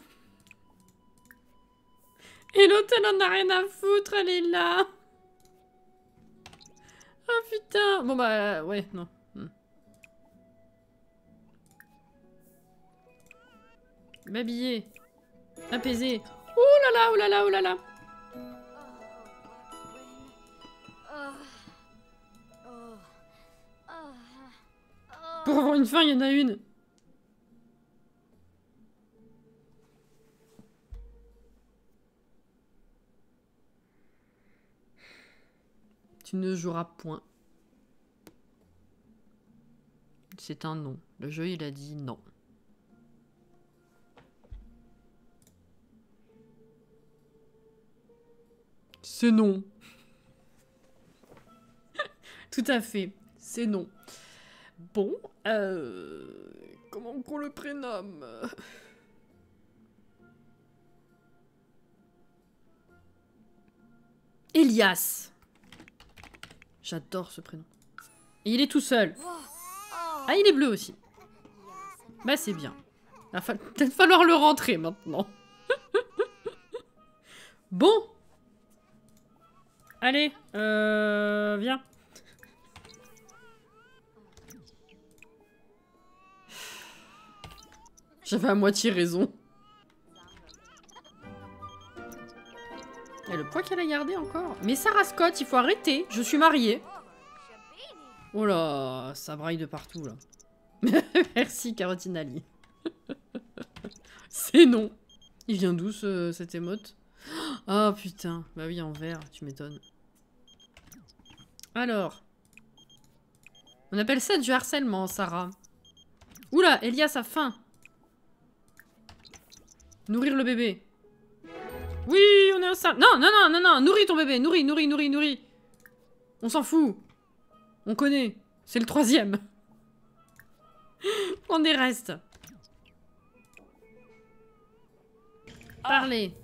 Et l'autre, elle en a rien à foutre, elle est là! Oh putain! Bon bah, ouais, non. M'habiller. Apaiser. Oh là là! Pour avoir une fin, il y en a une. Tu ne joueras point. C'est un non. Le jeu, il a dit non. C'est non. Tout à fait. C'est non. Bon, comment qu'on le prénomme? Elias. J'adore ce prénom. Et il est tout seul. Ah, il est bleu aussi. Bah, c'est bien. Il va peut-être falloir le rentrer maintenant. Bon. Allez, viens. J'avais à moitié raison. Et le poids qu'elle a gardé encore. Mais Sarah Scott, il faut arrêter. Je suis mariée. Oh là, ça braille de partout là. Merci Carotinali. C'est non. Il vient d'où cet émote? Oh putain. Bah oui, en vert, tu m'étonnes. Alors. On appelle ça du harcèlement, Sarah. Oula, Elias a faim. Nourrir le bébé. Oui, on est enceinte. Non. Nourris ton bébé. Nourris. On s'en fout. On connaît. C'est le 3e. On des restes. Parlez.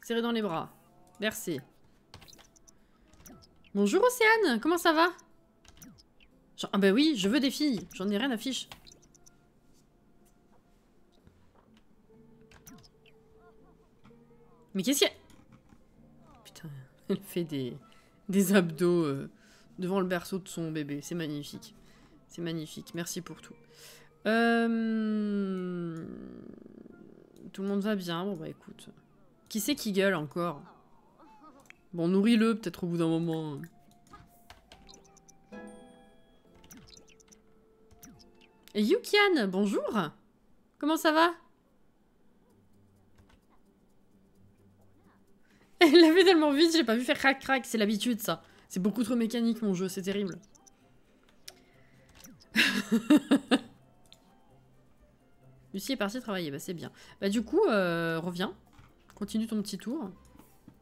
Serrez dans les bras. Merci. Bonjour Océane. Comment ça va? Ah bah oui, je veux des filles. J'en ai rien à fiche. Mais qu'est-ce qu'il y a? Putain, elle fait des abdos devant le berceau de son bébé. C'est magnifique. C'est magnifique. Merci pour tout. Tout le monde va bien. Bon bah écoute. Qui c'est qui gueule encore? Bon, nourris-le peut-être au bout d'un moment. Et Yukian, bonjour. Comment ça va? Elle l'a fait tellement vite, j'ai pas vu faire crac-crac. C'est l'habitude, ça. C'est beaucoup trop mécanique, mon jeu. C'est terrible. Lucie est partie travailler. Bah, c'est bien. Bah, du coup, reviens. Continue ton petit tour.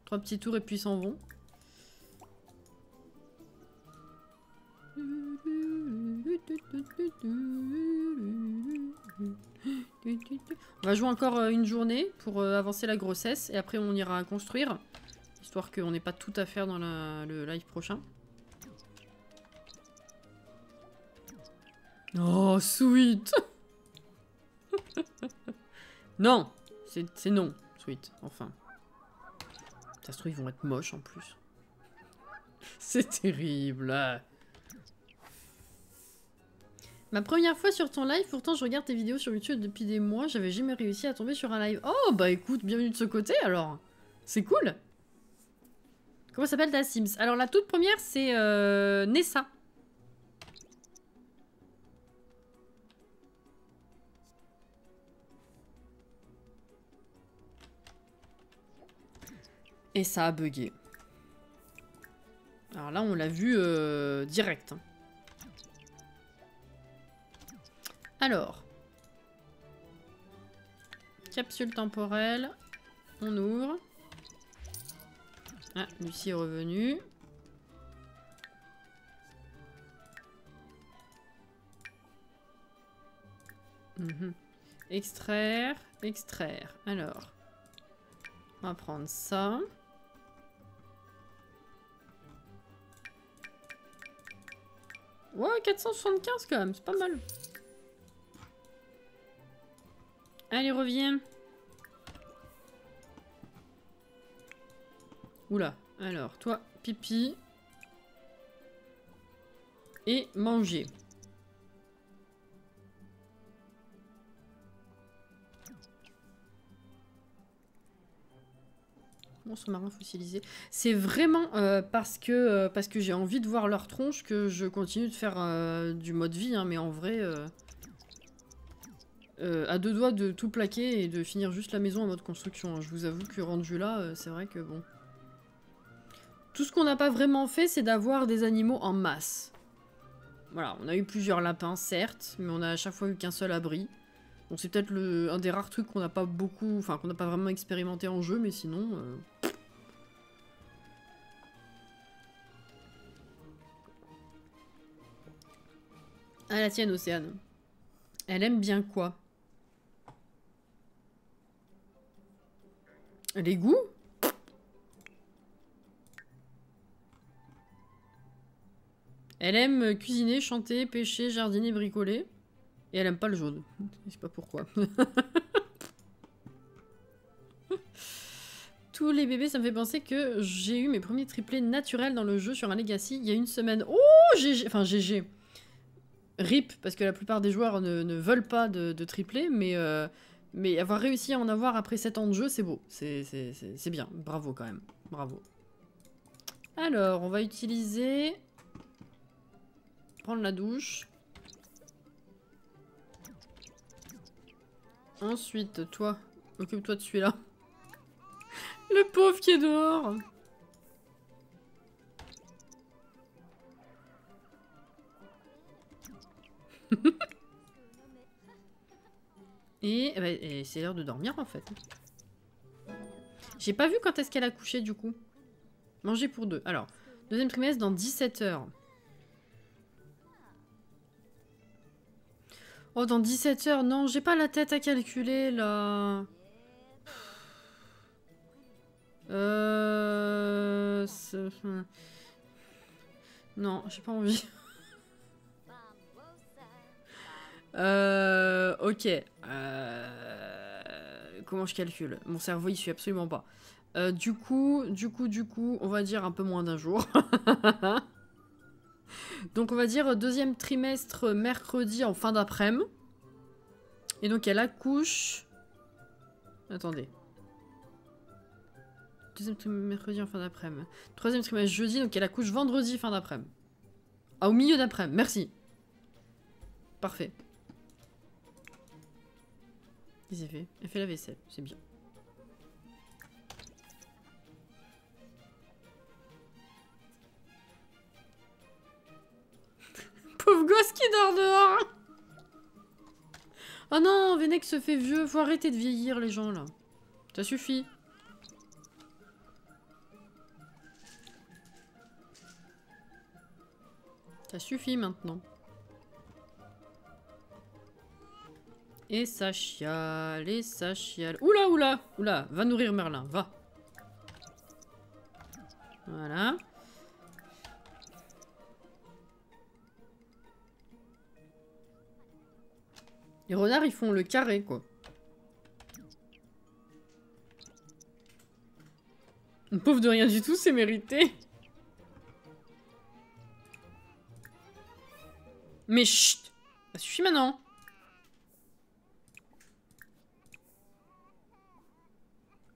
3 petits tours et puis ils s'en vont. On va jouer encore une journée pour avancer la grossesse et après on ira construire. Histoire qu'on n'ait pas tout à faire dans le live prochain. Oh, sweet. Non, c'est non, sweet, enfin. Ça se trouve, ils vont être moches en plus. C'est terrible. Ma première fois sur ton live, pourtant je regarde tes vidéos sur YouTube depuis des mois, j'avais jamais réussi à tomber sur un live. Oh bah écoute, bienvenue de ce côté alors. C'est cool. Comment s'appelle ta Sims? Alors la toute première c'est Nessa. Et ça a bugué. Alors là on l'a vu direct. Hein. Alors. Capsule temporelle. On ouvre. Ah, Lucie est revenue. Extraire, extraire. Alors. On va prendre ça. Ouais, 475 quand même, c'est pas mal. Allez, reviens. Oula, alors, toi, pipi. Et manger. Mon sous-marin fossilisé. C'est vraiment parce que j'ai envie de voir leur tronche que je continue de faire du mode vie, hein, mais en vrai... à deux doigts de tout plaquer et de finir juste la maison en mode construction. Hein. Je vous avoue que rendu là, c'est vrai que bon... Tout ce qu'on n'a pas vraiment fait, c'est d'avoir des animaux en masse. Voilà, on a eu plusieurs lapins, certes, mais on a à chaque fois eu qu'un seul abri. Donc c'est peut-être un des rares trucs qu'on n'a pas beaucoup... Enfin, qu'on n'a pas vraiment expérimenté en jeu, mais sinon... Ah, la tienne, Océane. Elle aime bien quoi? Les goûts? Elle aime cuisiner, chanter, pêcher, jardiner, bricoler. Et elle aime pas le jaune. Je sais pas pourquoi. Tous les bébés, ça me fait penser que j'ai eu mes premiers triplés naturels dans le jeu sur un Legacy il y a une semaine. Oh, GG. Enfin, GG. RIP, parce que la plupart des joueurs ne veulent pas de triplés, mais avoir réussi à en avoir après 7 ans de jeu, c'est beau. C'est bien. Bravo quand même. Bravo. Alors, on va utiliser... Prendre la douche. Ensuite, toi, occupe-toi de celui-là. Le pauvre qui est dehors. Et c'est l'heure de dormir en fait. J'ai pas vu quand est-ce qu'elle a couché du coup. Manger pour deux. Alors, deuxième trimestre dans 17 heures. Oh, dans 17 heures, non, j'ai pas la tête à calculer là. Non, j'ai pas envie. Ok. Comment je calcule? Mon cerveau, il suit absolument pas. Du coup, on va dire un peu moins d'un jour. Donc on va dire deuxième trimestre mercredi en fin d'après-midi. Et donc elle accouche... Attendez. Deuxième trimestre mercredi en fin d'après-midi. Troisième trimestre jeudi, donc elle accouche vendredi fin d'après-midi. Ah, au milieu d'après-midi, merci. Parfait. Qu'est-ce qu'elle fait? Elle fait la vaisselle, c'est bien. Pauvre gosse qui dort dehors. Oh non, Venek se fait vieux. Faut arrêter de vieillir les gens là. Ça suffit. Ça suffit maintenant. Et ça chiale, et ça chiale. Oula, oula, oula, va nourrir Merlin, va. Voilà. Les renards, ils font le carré, quoi. Une pauvre de rien du tout, c'est mérité. Mais chut! Ça suffit maintenant.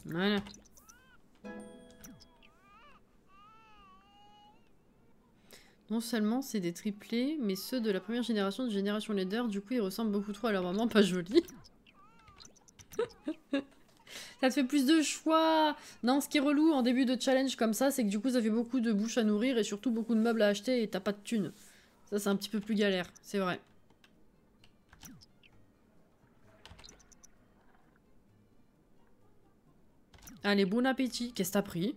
Voilà. Non seulement c'est des triplés, mais ceux de la première génération de Génération Leader, du coup ils ressemblent beaucoup trop à leur maman, pas joli. Ça te fait plus de choix. Non, ce qui est relou en début de challenge comme ça, c'est que du coup ça fait beaucoup de bouches à nourrir et surtout beaucoup de meubles à acheter et t'as pas de thunes. Ça c'est un petit peu plus galère, c'est vrai. Allez, bon appétit. Qu'est-ce que t'as pris?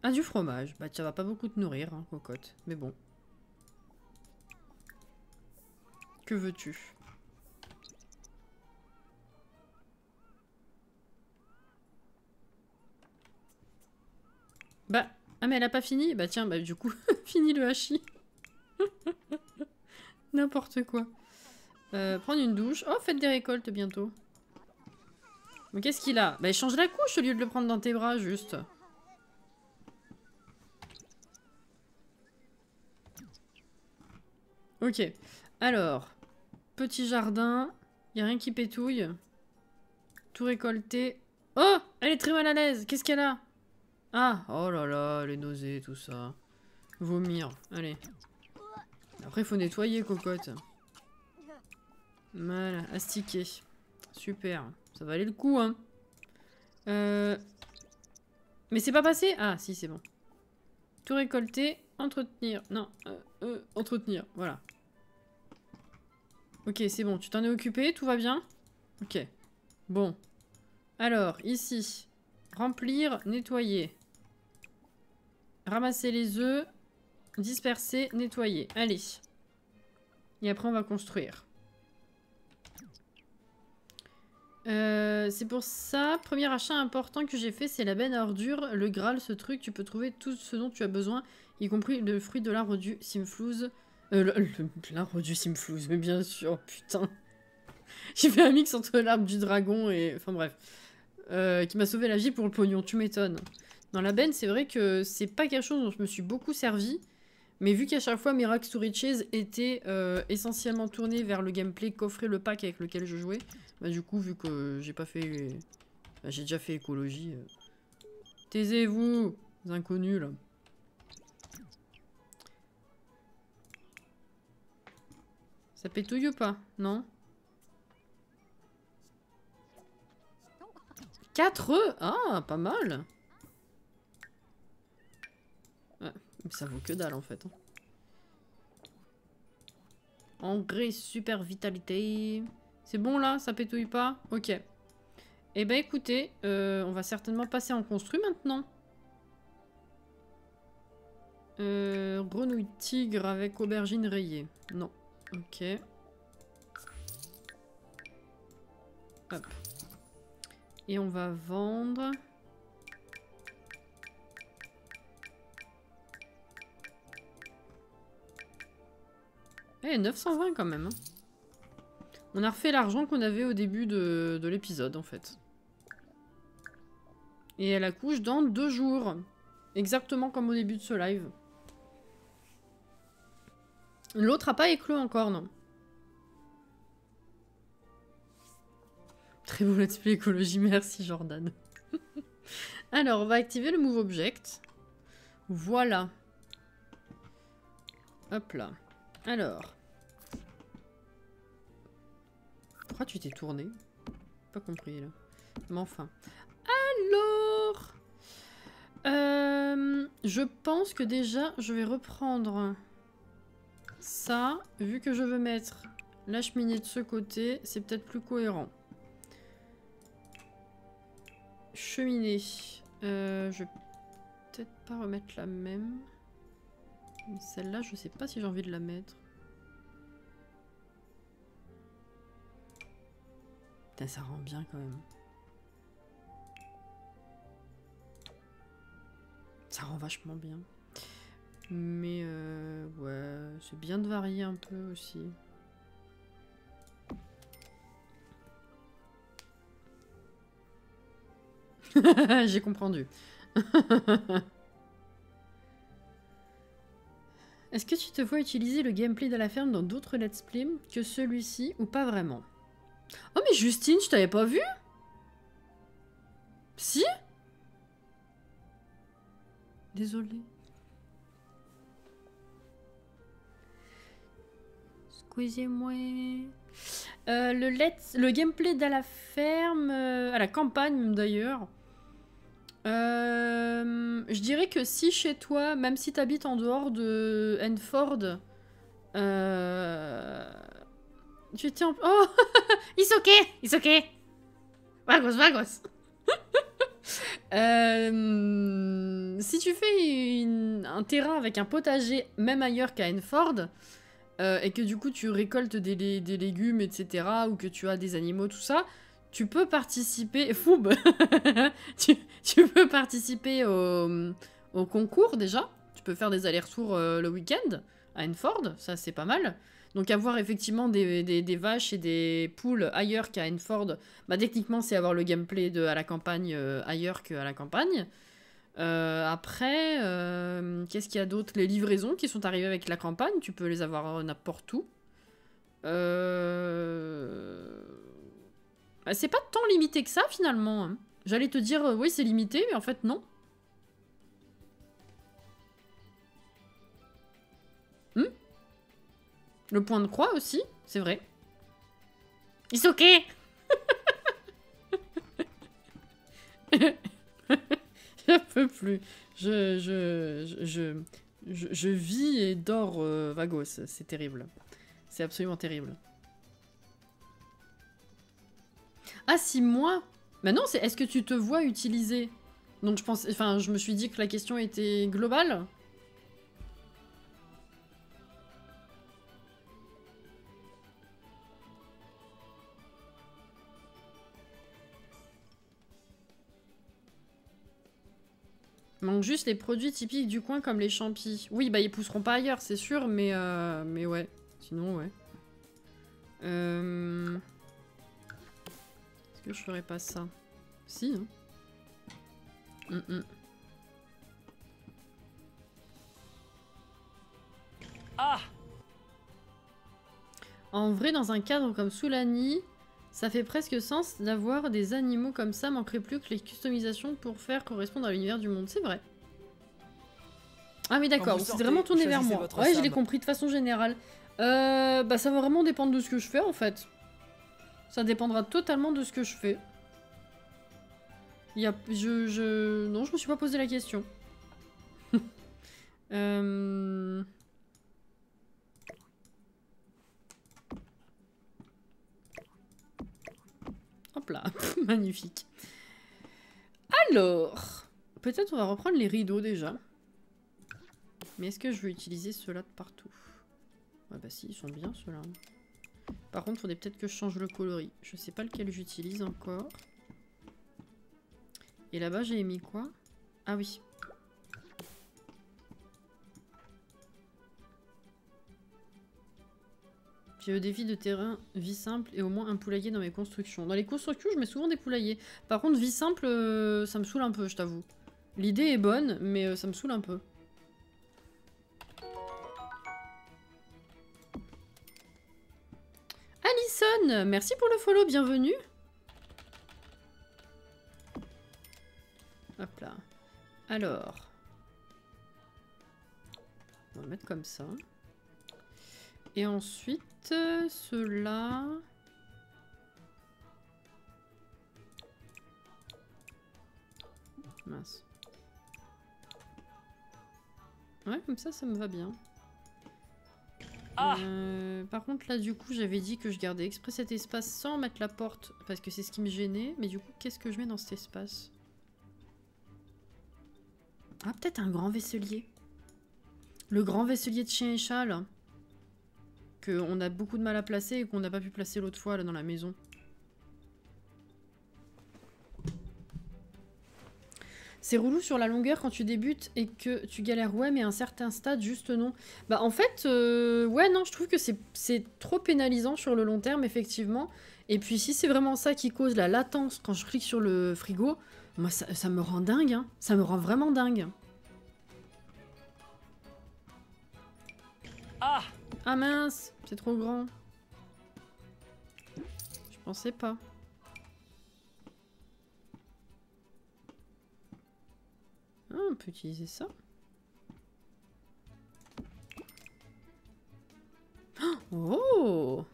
Ah, du fromage. Bah, ça va pas beaucoup te nourrir, hein, cocotte. Mais bon. Que veux-tu? Bah, ah mais elle a pas fini? Bah tiens, bah du coup, fini le hachis. N'importe quoi. Prendre une douche. Oh, faites des récoltes bientôt. Mais qu'est-ce qu'il a? Bah, change la couche au lieu de le prendre dans tes bras, juste. Ok. Alors, petit jardin. Y a rien qui pétouille. Tout récolté. Oh! Elle est très mal à l'aise. Qu'est-ce qu'elle a? Ah! Oh là là, les nausées, tout ça. Vomir. Allez. Après, il faut nettoyer, cocotte. Voilà, astiquer. Super. Ça valait le coup, hein. Mais c'est pas passé? Ah, si, c'est bon. Tout récolter, entretenir. Non, entretenir, voilà. Ok, c'est bon, tu t'en es occupé, tout va bien? Ok. Bon. Alors, ici. Remplir, nettoyer. Ramasser les œufs. Disperser, nettoyer. Allez. Et après, on va construire. C'est pour ça, premier achat important que j'ai fait, c'est la benne à ordures, le Graal, ce truc, tu peux trouver tout ce dont tu as besoin, y compris le fruit de l'arbre du Simflouz. L'arbre du Simflouz, mais bien sûr, putain. J'ai fait un mix entre l'arbre du dragon et... Enfin bref. Qui m'a sauvé la vie pour le pognon, tu m'étonnes. Dans la benne, c'est vrai que c'est pas quelque chose dont je me suis beaucoup servi, mais vu qu'à chaque fois mes Racks to Riches étaient essentiellement tournés vers le gameplay coffrer le pack avec lequel je jouais, bah du coup, vu que j'ai pas fait... Bah, j'ai déjà fait écologie. Taisez-vous, inconnus, là. Ça pétouille ou pas? Non? 4 œufs? Ah, pas mal. Ouais, mais ça vaut que dalle, en fait. Hein. Engrais super vitalité. C'est bon, là? Ça pétouille pas? Ok. Eh ben, écoutez, on va certainement passer en construit, maintenant. Grenouille tigre avec aubergine rayée. Non. Ok. Hop. Et on va vendre... Eh, 920 quand même. Hein. On a refait l'argent qu'on avait au début de l'épisode, en fait. Et elle accouche dans 2 jours. Exactement comme au début de ce live. L'autre a pas éclos encore, non. Très beau let's play écologie, merci Jordan. Alors, on va activer le Move Object. Voilà. Hop là. Alors. Pourquoi tu t'es tourné? Pas compris, là. Mais enfin. Alors... je pense que déjà, je vais reprendre ça. Vu que je veux mettre la cheminée de ce côté, c'est peut-être plus cohérent. Cheminée. Je vais peut-être pas remettre la même. Celle-là, je sais pas si j'ai envie de la mettre. Putain, ça rend bien quand même. Ça rend vachement bien. Mais ouais, c'est bien de varier un peu aussi. J'ai compris. Est-ce que tu te vois utiliser le gameplay de la ferme dans d'autres let's play que celui-ci ou pas vraiment? Oh mais Justine, je t'avais pas vu? Si? Désolée. Excusez-moi. Le gameplay de la ferme, à la campagne même d'ailleurs. Je dirais que si chez toi, même si t'habites en dehors de Enford, tu étais en... Oh it's okay. Vagos. Si tu fais un terrain avec un potager, même ailleurs qu'à Enford, et que du coup tu récoltes des légumes, etc., ou que tu as des animaux, tout ça, tu peux participer... Foub tu peux participer au concours, déjà. Tu peux faire des allers-retours le week-end à Enford, ça c'est pas mal. Donc avoir effectivement des vaches et des poules ailleurs qu'à Enford, bah techniquement c'est avoir le gameplay à la campagne ailleurs qu'à la campagne. Après, qu'est-ce qu'il y a d'autre? Les livraisons qui sont arrivées avec la campagne, tu peux les avoir n'importe où. C'est pas tant limité que ça finalement. Hein. J'allais te dire, oui c'est limité, mais en fait non. Le point de croix aussi, c'est vrai. It's okay. Je peux plus. Je vis et dors Vagos. C'est terrible. C'est absolument terrible. Ah, 6 mois? Bah non, c'est est-ce que tu te vois utiliser? Donc je pense... Enfin, je me suis dit que la question était globale. Manque juste les produits typiques du coin comme les champis. Oui, bah ils pousseront pas ailleurs, c'est sûr, mais ouais. Sinon, ouais. Est-ce que je ferais pas ça? Si, hein. Ah! En vrai, dans un cadre comme Soulani, ça fait presque sens d'avoir des animaux comme ça, manquerait plus que les customisations pour faire correspondre à l'univers du monde, c'est vrai. Ah mais d'accord, c'est vraiment tourné vers moi. Ouais, je l'ai compris de façon générale. Bah ça va vraiment dépendre de ce que je fais en fait. Ça dépendra totalement de ce que je fais. Non, je me suis pas posé la question. Hop là, magnifique. Alors, peut-être on va reprendre les rideaux déjà. Mais est-ce que je veux utiliser ceux-là de partout? Ah bah si, ils sont bien ceux-là. Par contre, il faudrait peut-être que je change le coloris. Je sais pas lequel j'utilise encore. Et là-bas, j'ai mis quoi? Ah oui. J'ai le défi de terrain, vie simple et au moins un poulailler dans mes constructions. Dans les constructions, je mets souvent des poulaillers. Par contre, vie simple, ça me saoule un peu, je t'avoue. L'idée est bonne, mais ça me saoule un peu. Alison, merci pour le follow, bienvenue. Hop là. Alors. On va le mettre comme ça. Et ensuite, ceux-là... Mince. Ouais, comme ça me va bien. Ah. Par contre, là, du coup, j'avais dit que je gardais exprès cet espace sans mettre la porte, parce que c'est ce qui me gênait. Mais du coup, qu'est-ce que je mets dans cet espace? Ah, peut-être un grand vaisselier. Le grand vaisselier de chien et chat, là. Qu'on a beaucoup de mal à placer et qu'on n'a pas pu placer l'autre fois, là, dans la maison. C'est relou sur la longueur quand tu débutes et que tu galères. Ouais, mais à un certain stade, juste non. Bah en fait, ouais, non, je trouve que c'est trop pénalisant sur le long terme, effectivement. Et puis si c'est vraiment ça qui cause la latence quand je clique sur le frigo, moi ça me rend dingue, hein. Ça me rend vraiment dingue. Ah! Ah mince, c'est trop grand. Je pensais pas. Ah, on peut utiliser ça. Oh!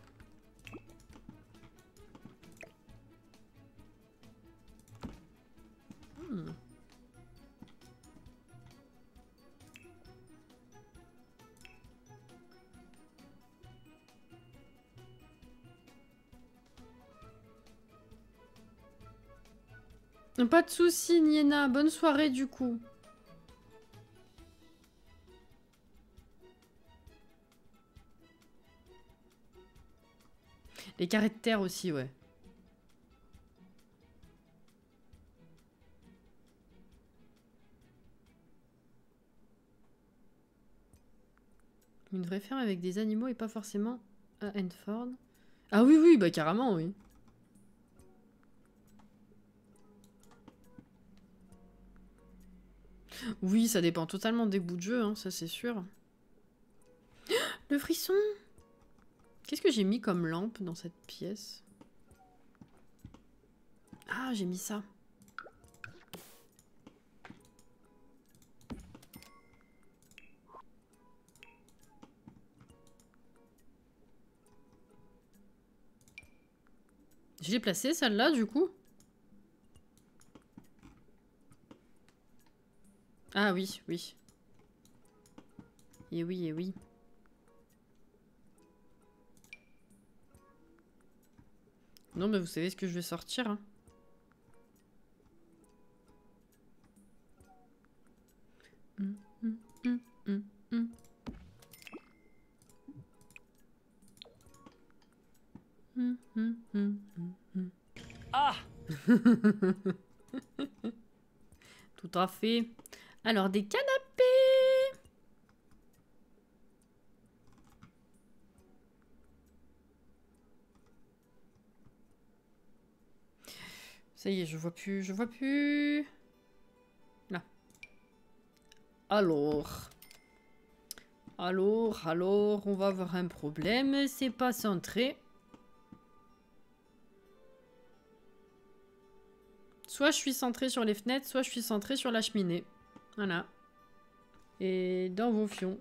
Hmm. Pas de soucis, Niena. Bonne soirée, du coup. Les carrés de terre aussi, ouais. Une vraie ferme avec des animaux et pas forcément à Enford. Ah oui, oui, bah carrément, oui. Oui, ça dépend totalement des bouts de jeu, hein, ça c'est sûr. Le frisson! Qu'est-ce que j'ai mis comme lampe dans cette pièce? Ah, j'ai mis ça. Je l'ai placée, celle-là, du coup? Ah oui, oui. Et oui, et oui. Non, mais vous savez ce que je vais sortir, hein. Ah! Tout à fait. Alors, des canapés. Ça y est, je vois plus, je vois plus. Là. Alors, on va avoir un problème. C'est pas centré. Soit je suis centré sur les fenêtres, soit je suis centré sur la cheminée. Voilà. Et dans vos fions.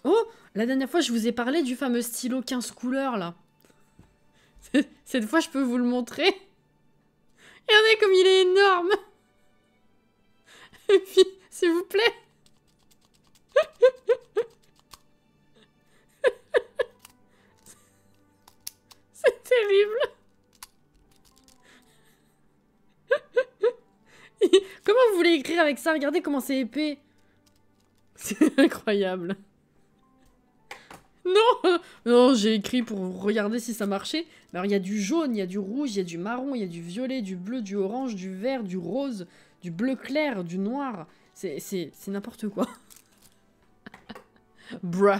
Oh! La dernière fois, je vous ai parlé du fameux stylo 15 couleurs, là. Cette fois, je peux vous le montrer. Regardez comme il est énorme. Et puis, s'il vous plaît. C'est terrible. Comment vous voulez écrire avec ça? Regardez comment c'est épais. C'est incroyable. Non, non, j'ai écrit pour regarder si ça marchait. Alors, il y a du jaune, il y a du rouge, il y a du marron, il y a du violet, du bleu, du orange, du vert, du rose, du bleu clair, du noir. C'est n'importe quoi. Bruh.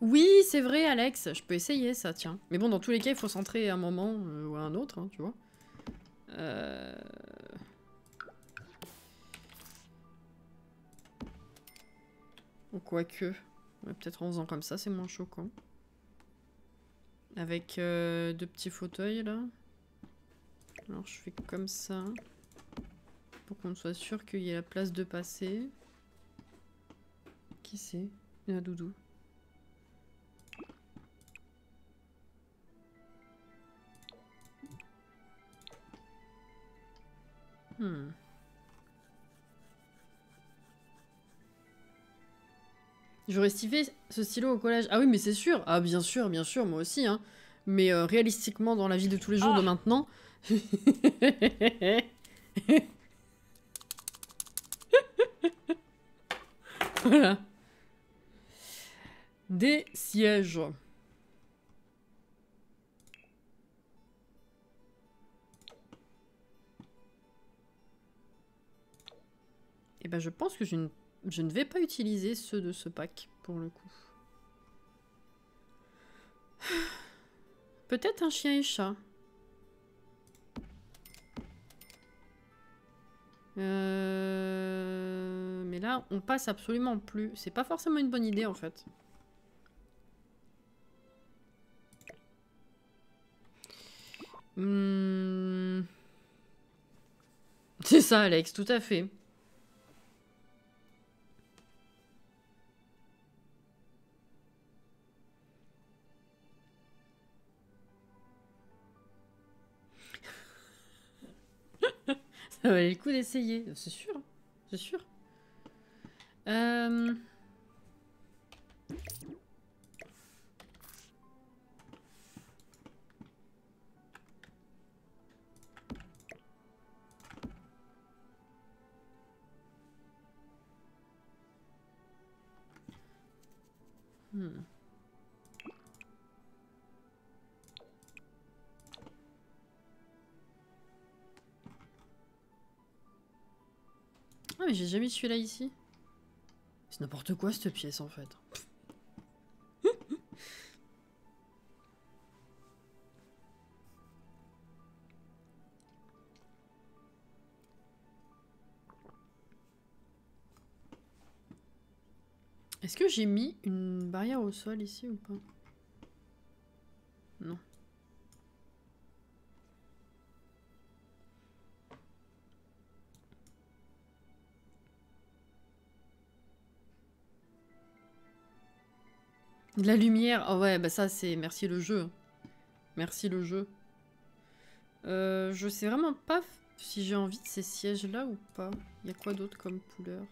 Oui, c'est vrai, Alex. Je peux essayer ça, tiens. Mais bon, dans tous les cas, il faut centrer à un moment ou à un autre, hein, tu vois. Quoique. Ouais, peut-être en faisant comme ça, c'est moins choquant. Avec deux petits fauteuils, là. Alors, je fais comme ça. Pour qu'on soit sûr qu'il y ait la place de passer. Qui c'est? Il y a Doudou. J'aurais stiffé ce stylo au collège. Ah oui, mais c'est sûr. Ah bien sûr, moi aussi. Hein. Mais réalistiquement, dans la vie de tous les jours de maintenant... Voilà. Des sièges. Et ben je pense que je ne vais pas utiliser ceux de ce pack pour le coup. Peut-être un chien et chat. Mais là, on passe absolument plus. C'est pas forcément une bonne idée en fait. C'est ça, Alex, tout à fait. Ça valait le coup d'essayer, c'est sûr. C'est sûr. Ah mais j'ai jamais celui-là ici. C'est n'importe quoi cette pièce en fait. Est-ce que j'ai mis une barrière au sol ici ou pas? Non. De la lumière. Oh ouais, bah ça c'est... Merci le jeu. Merci le jeu. Je sais vraiment pas si j'ai envie de ces sièges-là ou pas. Il y a quoi d'autre comme couleur?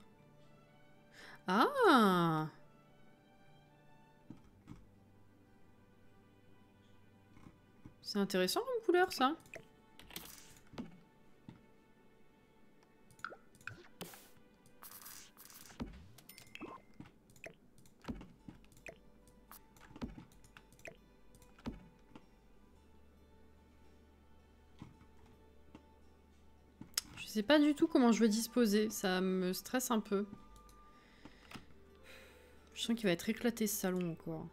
Ah! C'est intéressant comme couleur ça. Je sais pas du tout comment je vais disposer. Ça me stresse un peu. Je sens qu'il va être éclaté ce salon encore.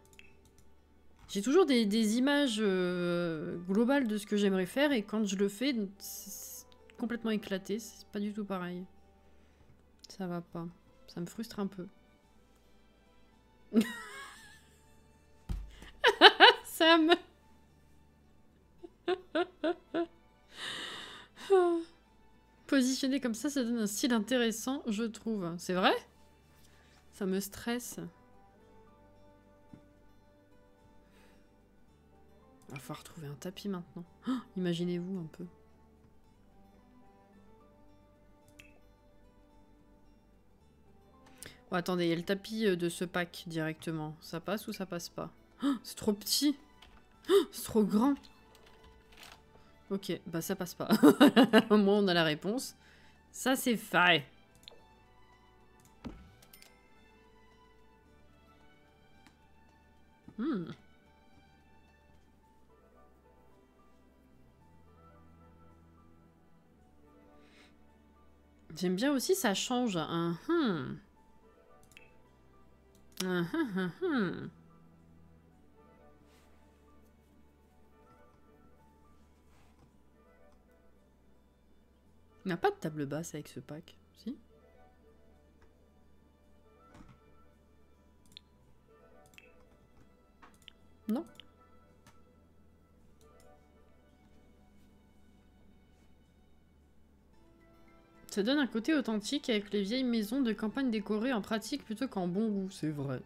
J'ai toujours des images globales de ce que j'aimerais faire et quand je le fais, c'est complètement éclaté. C'est pas du tout pareil. Ça va pas. Ça me frustre un peu. Sam. Positionné comme ça donne un style intéressant, je trouve. C'est vrai? Ça me stresse. Il va falloir trouver un tapis maintenant. Oh, imaginez-vous un peu. Oh, attendez, il y a le tapis de ce pack directement. Ça passe ou ça passe pas? Oh, c'est trop petit. Oh, c'est trop grand. Ok, bah ça passe pas. Au moins on a la réponse. Ça c'est fait. J'aime bien aussi, ça change. Il n'y a pas de table basse avec ce pack, si? Non. Ça donne un côté authentique avec les vieilles maisons de campagne décorées en pratique plutôt qu'en bon goût. C'est vrai.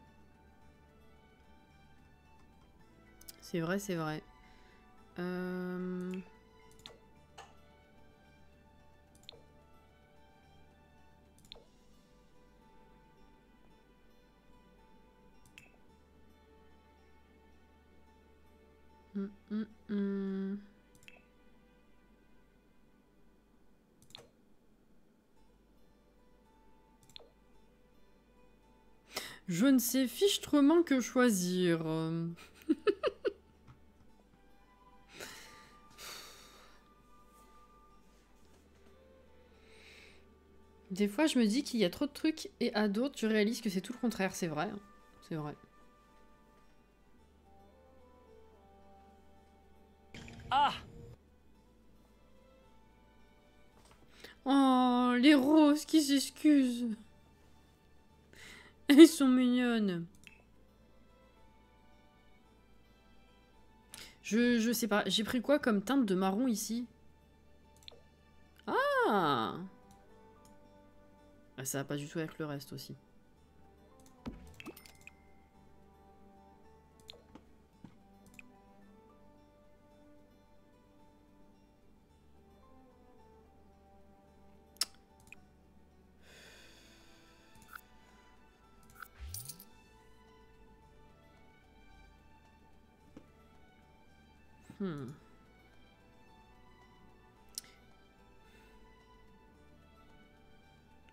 C'est vrai, c'est vrai. Je ne sais fichtrement que choisir. Des fois, je me dis qu'il y a trop de trucs et à d'autres, je réalise que c'est tout le contraire. C'est vrai. Hein. C'est vrai. Ah! Oh, les roses qui s'excusent. Elles sont mignonnes. Je sais pas. J'ai pris quoi comme teinte de marron ici? Ah! Ah, ça va pas du tout avec le reste aussi.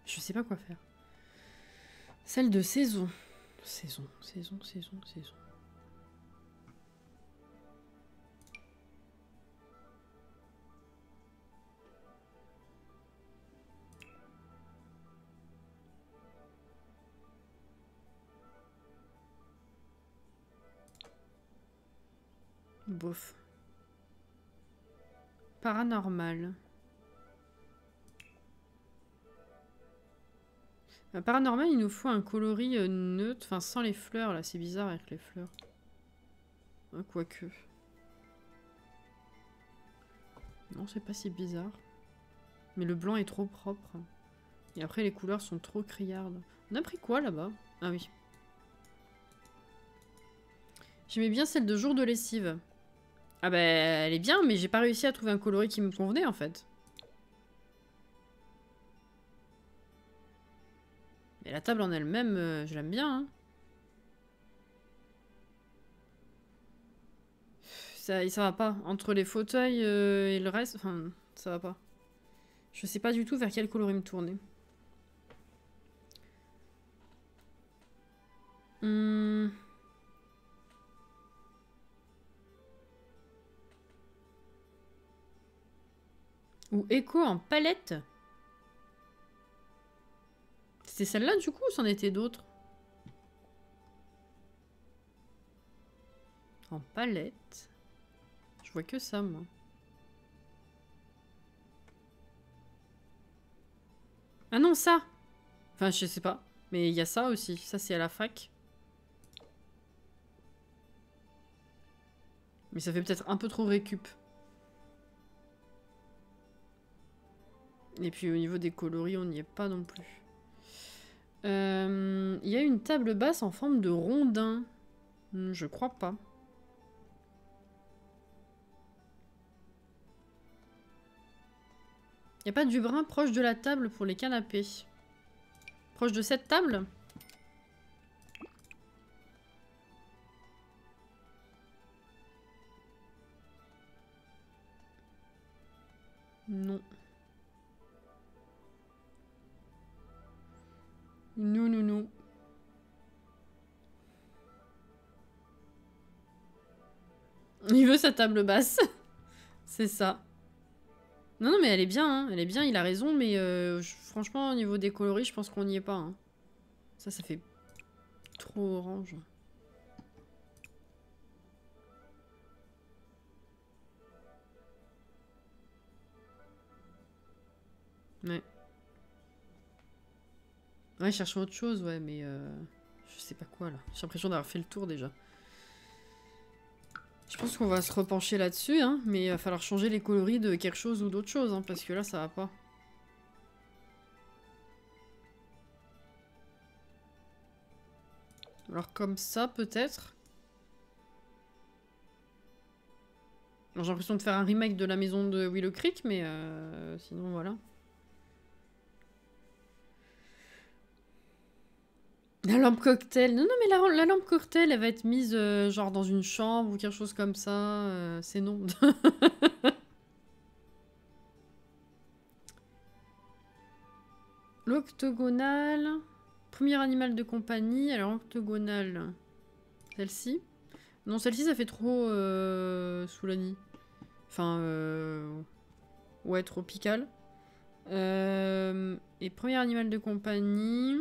Je sais pas quoi faire. Celle de saison. Saison. Bof. Paranormal. Paranormal, il nous faut un coloris neutre, enfin sans les fleurs là, c'est bizarre avec les fleurs. Quoique. Non, c'est pas si bizarre. Mais le blanc est trop propre. Et après, les couleurs sont trop criardes. On a pris quoi là-bas? Ah oui. J'aimais bien celle de jour de lessive. Ah bah, elle est bien, mais j'ai pas réussi à trouver un coloris qui me convenait en fait. Mais la table en elle-même, je l'aime bien. Hein. Ça va pas. Entre les fauteuils et le reste, enfin, ça va pas. Je sais pas du tout vers quel coloris me tourner. Ou écho en palette. C'était celle-là du coup ou c'en était d'autres? En palette. Je vois que ça moi. Ah non, ça! Enfin, je sais pas. Mais il y a ça aussi. Ça, c'est à la fac. Mais ça fait peut-être un peu trop récup. Et puis au niveau des coloris, on n'y est pas non plus. Il y a une table basse en forme de rondin. Je crois pas. Il n'y a pas du brin proche de la table pour les canapés. Proche de cette table? Non. Non. Il veut sa table basse. C'est ça. Non, mais elle est bien, hein. Elle est bien, il a raison, mais franchement, au niveau des coloris, je pense qu'on n'y est pas. Hein. Ça fait trop orange. Ouais. Ouais, cherchons autre chose, ouais, mais je sais pas quoi, là. J'ai l'impression d'avoir fait le tour, déjà. Je pense qu'on va se repencher là-dessus, hein, mais il va falloir changer les coloris de quelque chose ou d'autre chose, hein, parce que là, ça va pas. Alors comme ça, peut-être. J'ai l'impression de faire un remake de la maison de Willow Creek, mais sinon, voilà. La lampe cocktail. Non, mais la lampe cocktail, elle va être mise genre dans une chambre ou quelque chose comme ça. C'est non. L'octogonale. Premier animal de compagnie, alors octogonale. Celle-ci. Non, celle-ci, ça fait trop Soulani. Enfin, ouais, tropical. Et premier animal de compagnie...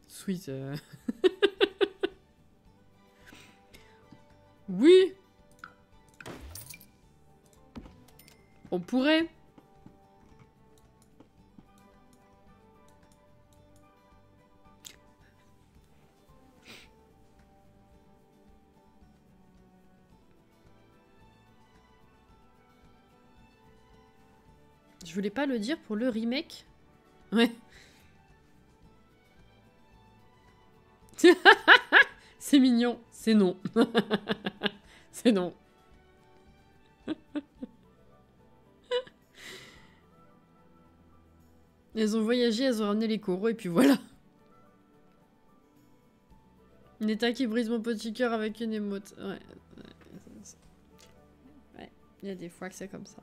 Sweet. Oui. On pourrait. Je voulais pas le dire pour le remake. Ouais. C'est mignon. C'est non. C'est non. Elles ont voyagé, elles ont ramené les coraux et puis voilà. Neta qui brise mon petit cœur avec une émote. Ouais. Ouais. Il y a des fois que c'est comme ça.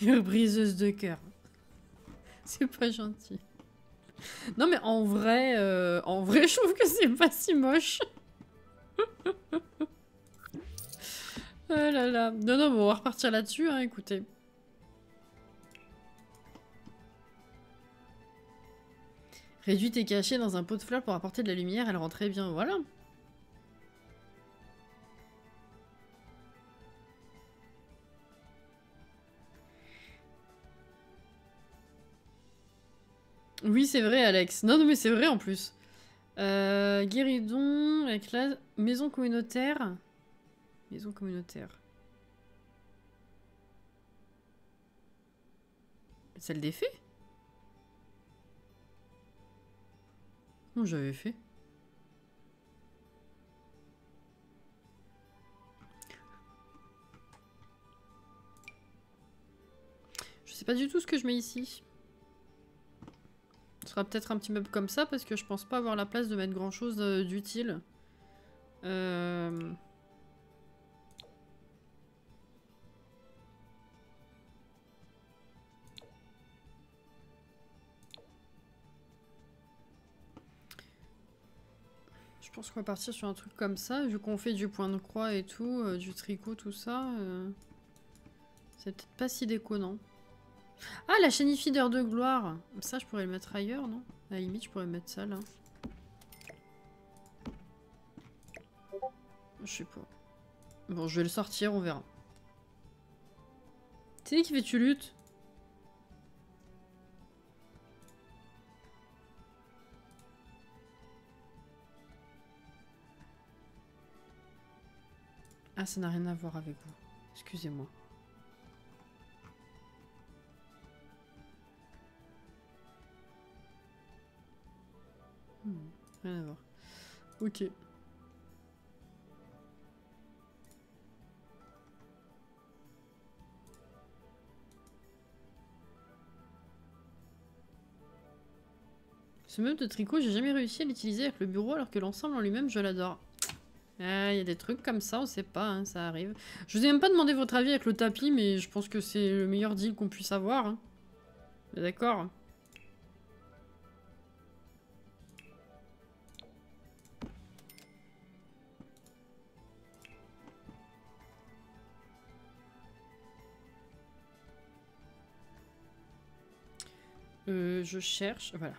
Briseuse de cœur. C'est pas gentil. Non mais en vrai, je trouve que c'est pas si moche. Oh là là. Non, non, bon, on va repartir là-dessus, hein, écoutez. Réduite et cachée dans un pot de fleurs pour apporter de la lumière, elle rend très bien, voilà. Oui, c'est vrai, Alex. Non, non, mais c'est vrai en plus. Guéridon, avec la maison communautaire. Maison communautaire. Celle des fées? Non, j'avais fait. Je sais pas du tout ce que je mets ici. Ce sera peut-être un petit meuble comme ça parce que je pense pas avoir la place de mettre grand chose d'utile. Je pense qu'on va partir sur un truc comme ça, vu qu'on fait du point de croix et tout, du tricot, tout ça. C'est peut-être pas si déconnant. Ah, la chenille d'heure de gloire. Ça, je pourrais le mettre ailleurs, non? À la limite, je pourrais mettre ça, là. Je sais pas. Bon, je vais le sortir, on verra. C'est qui fait tu luttes? Ah, ça n'a rien à voir avec vous. Excusez-moi. Rien à voir. Ok. Ce meuble de tricot, j'ai jamais réussi à l'utiliser avec le bureau alors que l'ensemble en lui-même, je l'adore. Ah, il y a des trucs comme ça, on sait pas, hein, ça arrive. Je vous ai même pas demandé votre avis avec le tapis, mais je pense que c'est le meilleur deal qu'on puisse avoir. Hein. D'accord? Je cherche... Voilà.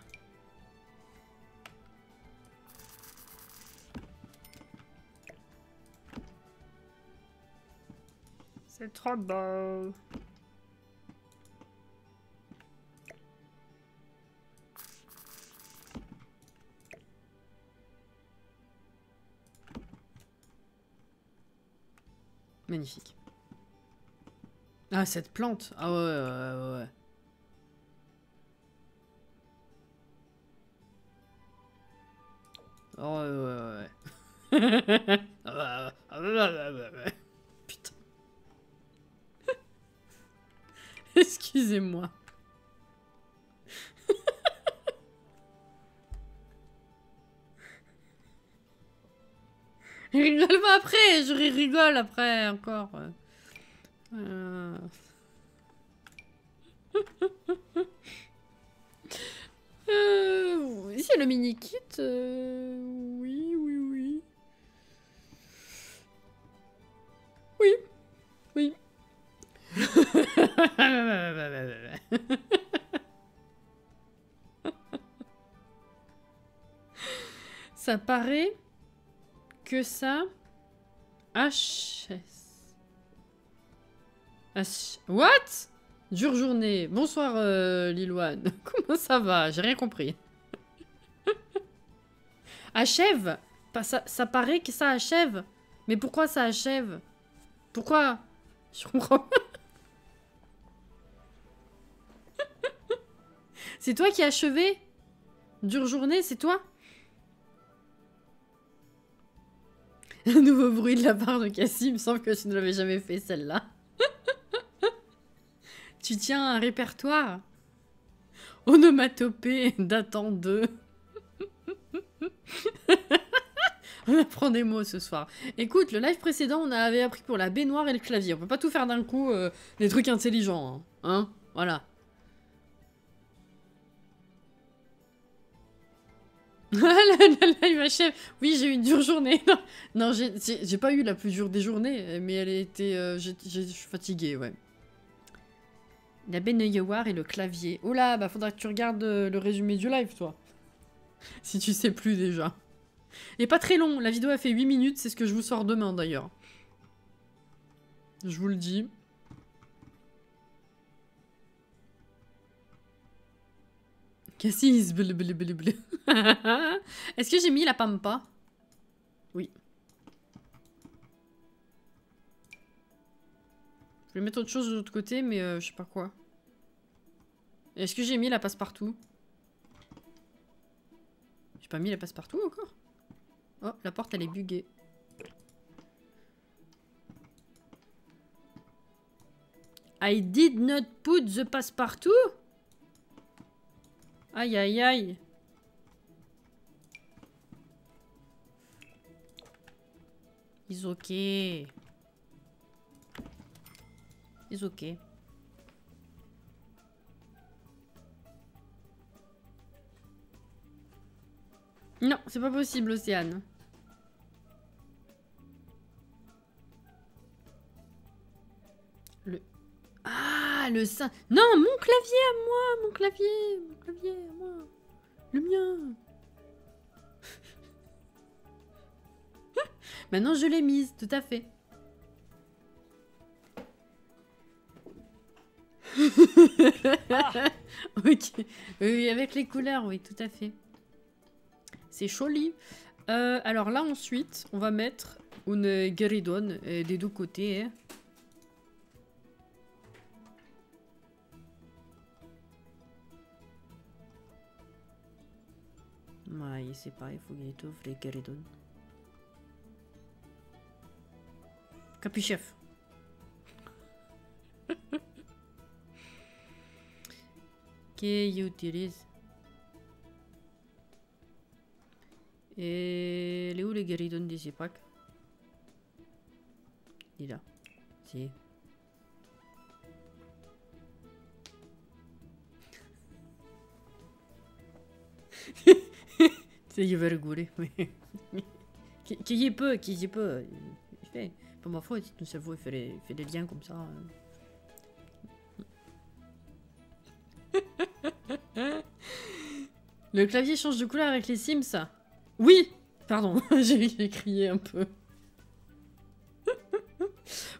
C'est trop beau. Magnifique. Ah, cette plante. Ah ouais, ouais, ouais. Oh, ouais, ouais, ouais. Putain. Excusez-moi. Rigole pas après, je rigole après encore. C'est le mini-kit. Oui, oui, oui. Oui, oui. Ça paraît que ça... HS. What? Dure journée. Bonsoir, Lilouane. Comment ça va? J'ai rien compris. Achève? Ça paraît que ça achève. Mais pourquoi ça achève? Pourquoi? Je comprends pas. C'est toi qui as achevé? Dure journée, c'est toi? Un nouveau bruit de la part de Cassie, il me semble que tu ne l'avais jamais fait celle-là. Tu tiens un répertoire? Onomatopée datant de... On apprend des mots ce soir. Écoute, le live précédent, on avait appris pour la baignoire et le clavier. On peut pas tout faire d'un coup, des trucs intelligents. Hein, voilà. Le live achève. Oui, j'ai eu une dure journée. Non, j'ai pas eu la plus dure des journées, mais elle était... je suis fatiguée, ouais. La baignoire et le clavier. Oh là, bah faudra que tu regardes le résumé du live, toi. Si tu sais plus déjà. Et pas très long, la vidéo a fait 8 minutes, c'est ce que je vous sors demain d'ailleurs. Je vous le dis. Cassis, blablabla. Est-ce que j'ai mis la pampa? Oui. Je vais mettre autre chose de l'autre côté, mais je sais pas quoi. Est-ce que j'ai mis la passe-partout? J'ai pas mis la passe-partout encore? Oh, la porte elle est buggée. I did not put the passe-partout? Aïe aïe aïe. It's okay. It's okay. Non, c'est pas possible, Océane. Ah, le sein. Non, mon clavier à moi, mon clavier à moi. Le mien. Maintenant, je l'ai mise, tout à fait. Ah. Ok. Oui, avec les couleurs, oui, tout à fait. C'est joli. Alors là, ensuite, on va mettre une guéridone des deux côtés. Hein. Ouais, c'est pas, il faut qu'il étouffe les guéridones. Capuchef. Qui utilise. Et elle est où les guéridones des packs? Il est là. Si. C'est je vais rigoler. Qui y peut. C'est pas ma faute si ton cerveau fait des liens comme ça. Le clavier change de couleur avec les Sims. Oui. Pardon, j'ai crié un peu.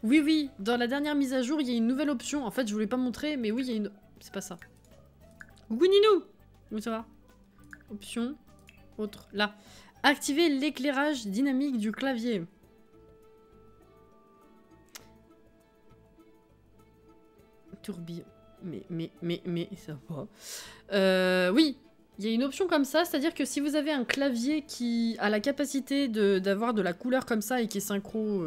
Oui, oui, dans la dernière mise à jour, il y a une nouvelle option. En fait, je voulais pas montrer, mais oui, il y a une... C'est pas ça. Coucou Ninou. Comment ça va? Option. Autre. Là. Activer l'éclairage dynamique du clavier. Tourbillon. Mais, ça va. Oui. Il y a une option comme ça, c'est-à-dire que si vous avez un clavier qui a la capacité d'avoir de la couleur comme ça et qui est synchro...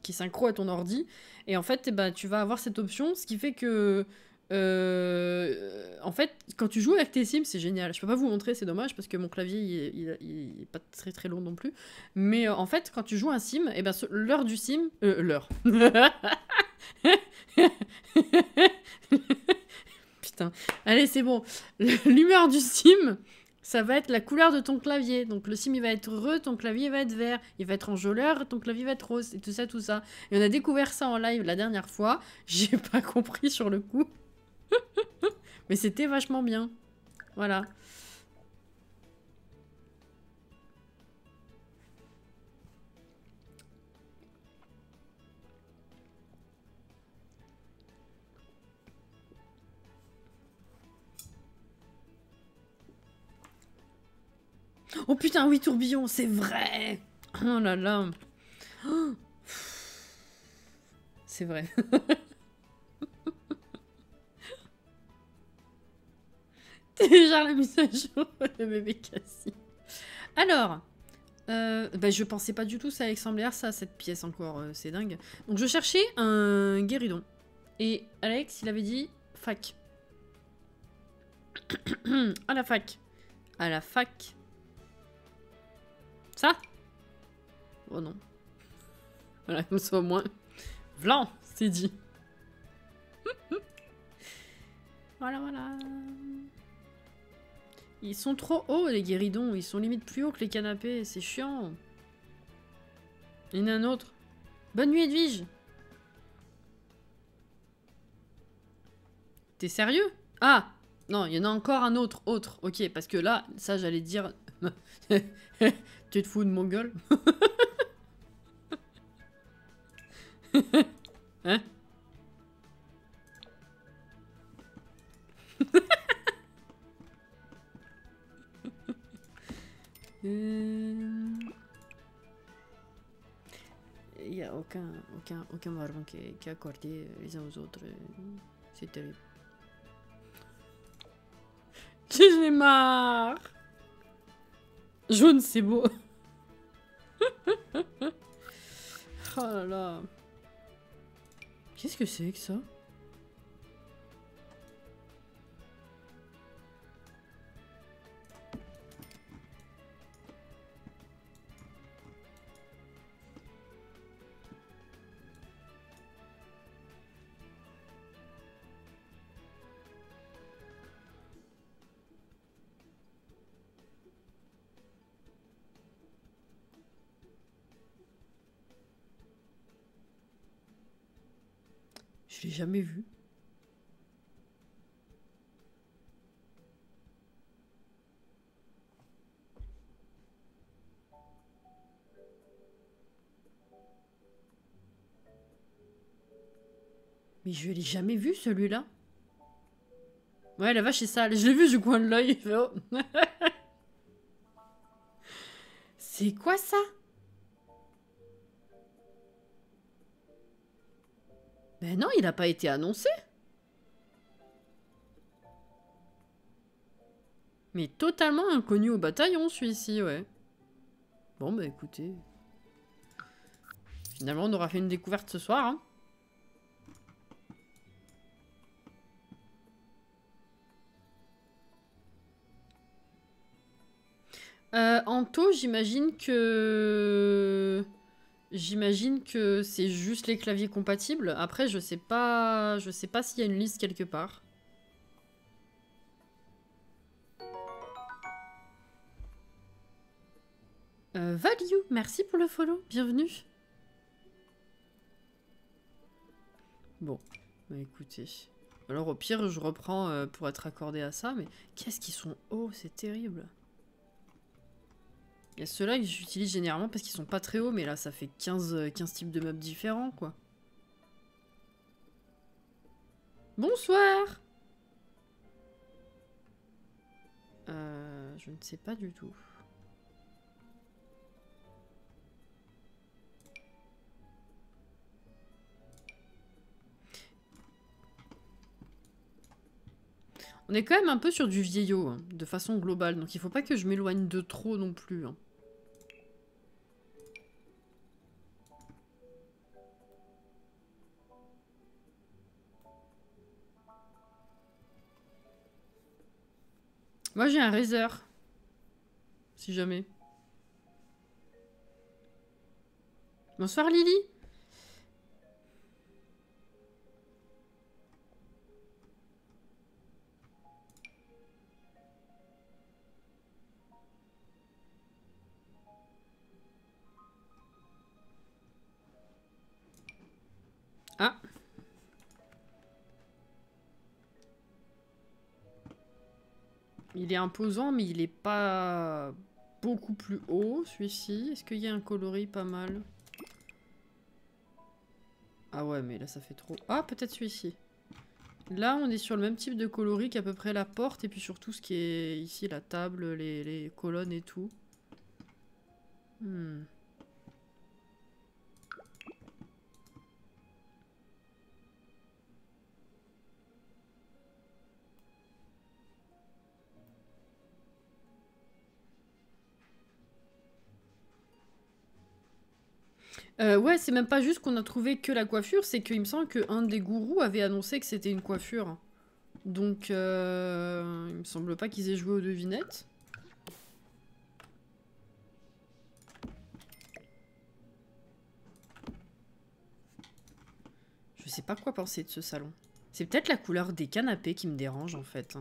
qui est synchro à ton ordi, et en fait, bah, tu vas avoir cette option, ce qui fait que En fait, quand tu joues avec tes Sims, c'est génial. Je peux pas vous montrer, c'est dommage, parce que mon clavier, il est pas très très long non plus. Mais en fait, quand tu joues un Sim, et ben, l'heure du Sim... l'heure. Putain. Allez, c'est bon. L'humeur du Sim, ça va être la couleur de ton clavier. Donc le Sim, il va être heureux, ton clavier va être vert. Il va être enjôleur, ton clavier va être rose. Et tout ça, tout ça. Et on a découvert ça en live la dernière fois. J'ai pas compris sur le coup. Mais c'était vachement bien. Voilà. Oh putain, oui, tourbillon, c'est vrai. Oh là là. Oh. C'est vrai. Télécharge la mise à jour de bébé Cassie. Alors, bah, je pensais pas du tout ça allait ressembler à ça, cette pièce encore, c'est dingue. Donc je cherchais un guéridon. Et Alex, il avait dit fac. À la fac. À la fac. Ça? Oh non. Voilà, comme ça au moins. Vlan, c'est dit. Voilà, voilà. Ils sont trop hauts, les guéridons. Ils sont limite plus hauts que les canapés. C'est chiant. Il y en a un autre. Bonne nuit, Edwige. T'es sérieux? Ah! Non, il y en a encore un autre. Ok, parce que là, ça, j'allais dire... Tu te fous de mon gueule? Hein? Il n'y a aucun marron qui est accordé les uns aux autres. C'est terrible. J'en ai marre. Jaune, c'est beau. Oh là là. Qu'est-ce que c'est que ça? Je l'ai jamais vu. Mais je l'ai jamais vu celui-là. Ouais, la vache est sale. Je l'ai vu du coin de l'œil. Oh. C'est quoi ça? Ben non, il n'a pas été annoncé. Mais totalement inconnu au bataillon, celui-ci, ouais. Bon, bah écoutez. Finalement, on aura fait une découverte ce soir, hein. Anto, j'imagine que... J'imagine que c'est juste les claviers compatibles. Après, je sais pas s'il y a une liste quelque part. Value, merci pour le follow, bienvenue. Bon, bah écoutez. Alors au pire, je reprends pour être accordé à ça, mais qu'est-ce qu'ils sont hauts, c'est terrible. Il y a ceux-là que j'utilise généralement parce qu'ils sont pas très hauts, mais là ça fait 15 types de meubles différents, quoi. Bonsoir. Je ne sais pas du tout. On est quand même un peu sur du vieillot, hein, de façon globale, donc il faut pas que je m'éloigne de trop non plus. Hein. Moi j'ai un Razer. Si jamais. Bonsoir Lily. Ah. Il est imposant, mais il est pas beaucoup plus haut, celui-ci. Est-ce qu'il y a un coloris pas mal? Ah ouais, mais là, ça fait trop... Ah, peut-être celui-ci. Là, on est sur le même type de coloris qu'à peu près la porte, et puis surtout ce qui est ici, la table, les colonnes et tout. Ouais, c'est même pas juste qu'on a trouvé que la coiffure, c'est qu'il me semble qu'un des gourous avait annoncé que c'était une coiffure. Donc, il me semble pas qu'ils aient joué aux devinettes. Je sais pas quoi penser de ce salon. C'est peut-être la couleur des canapés qui me dérange, en fait.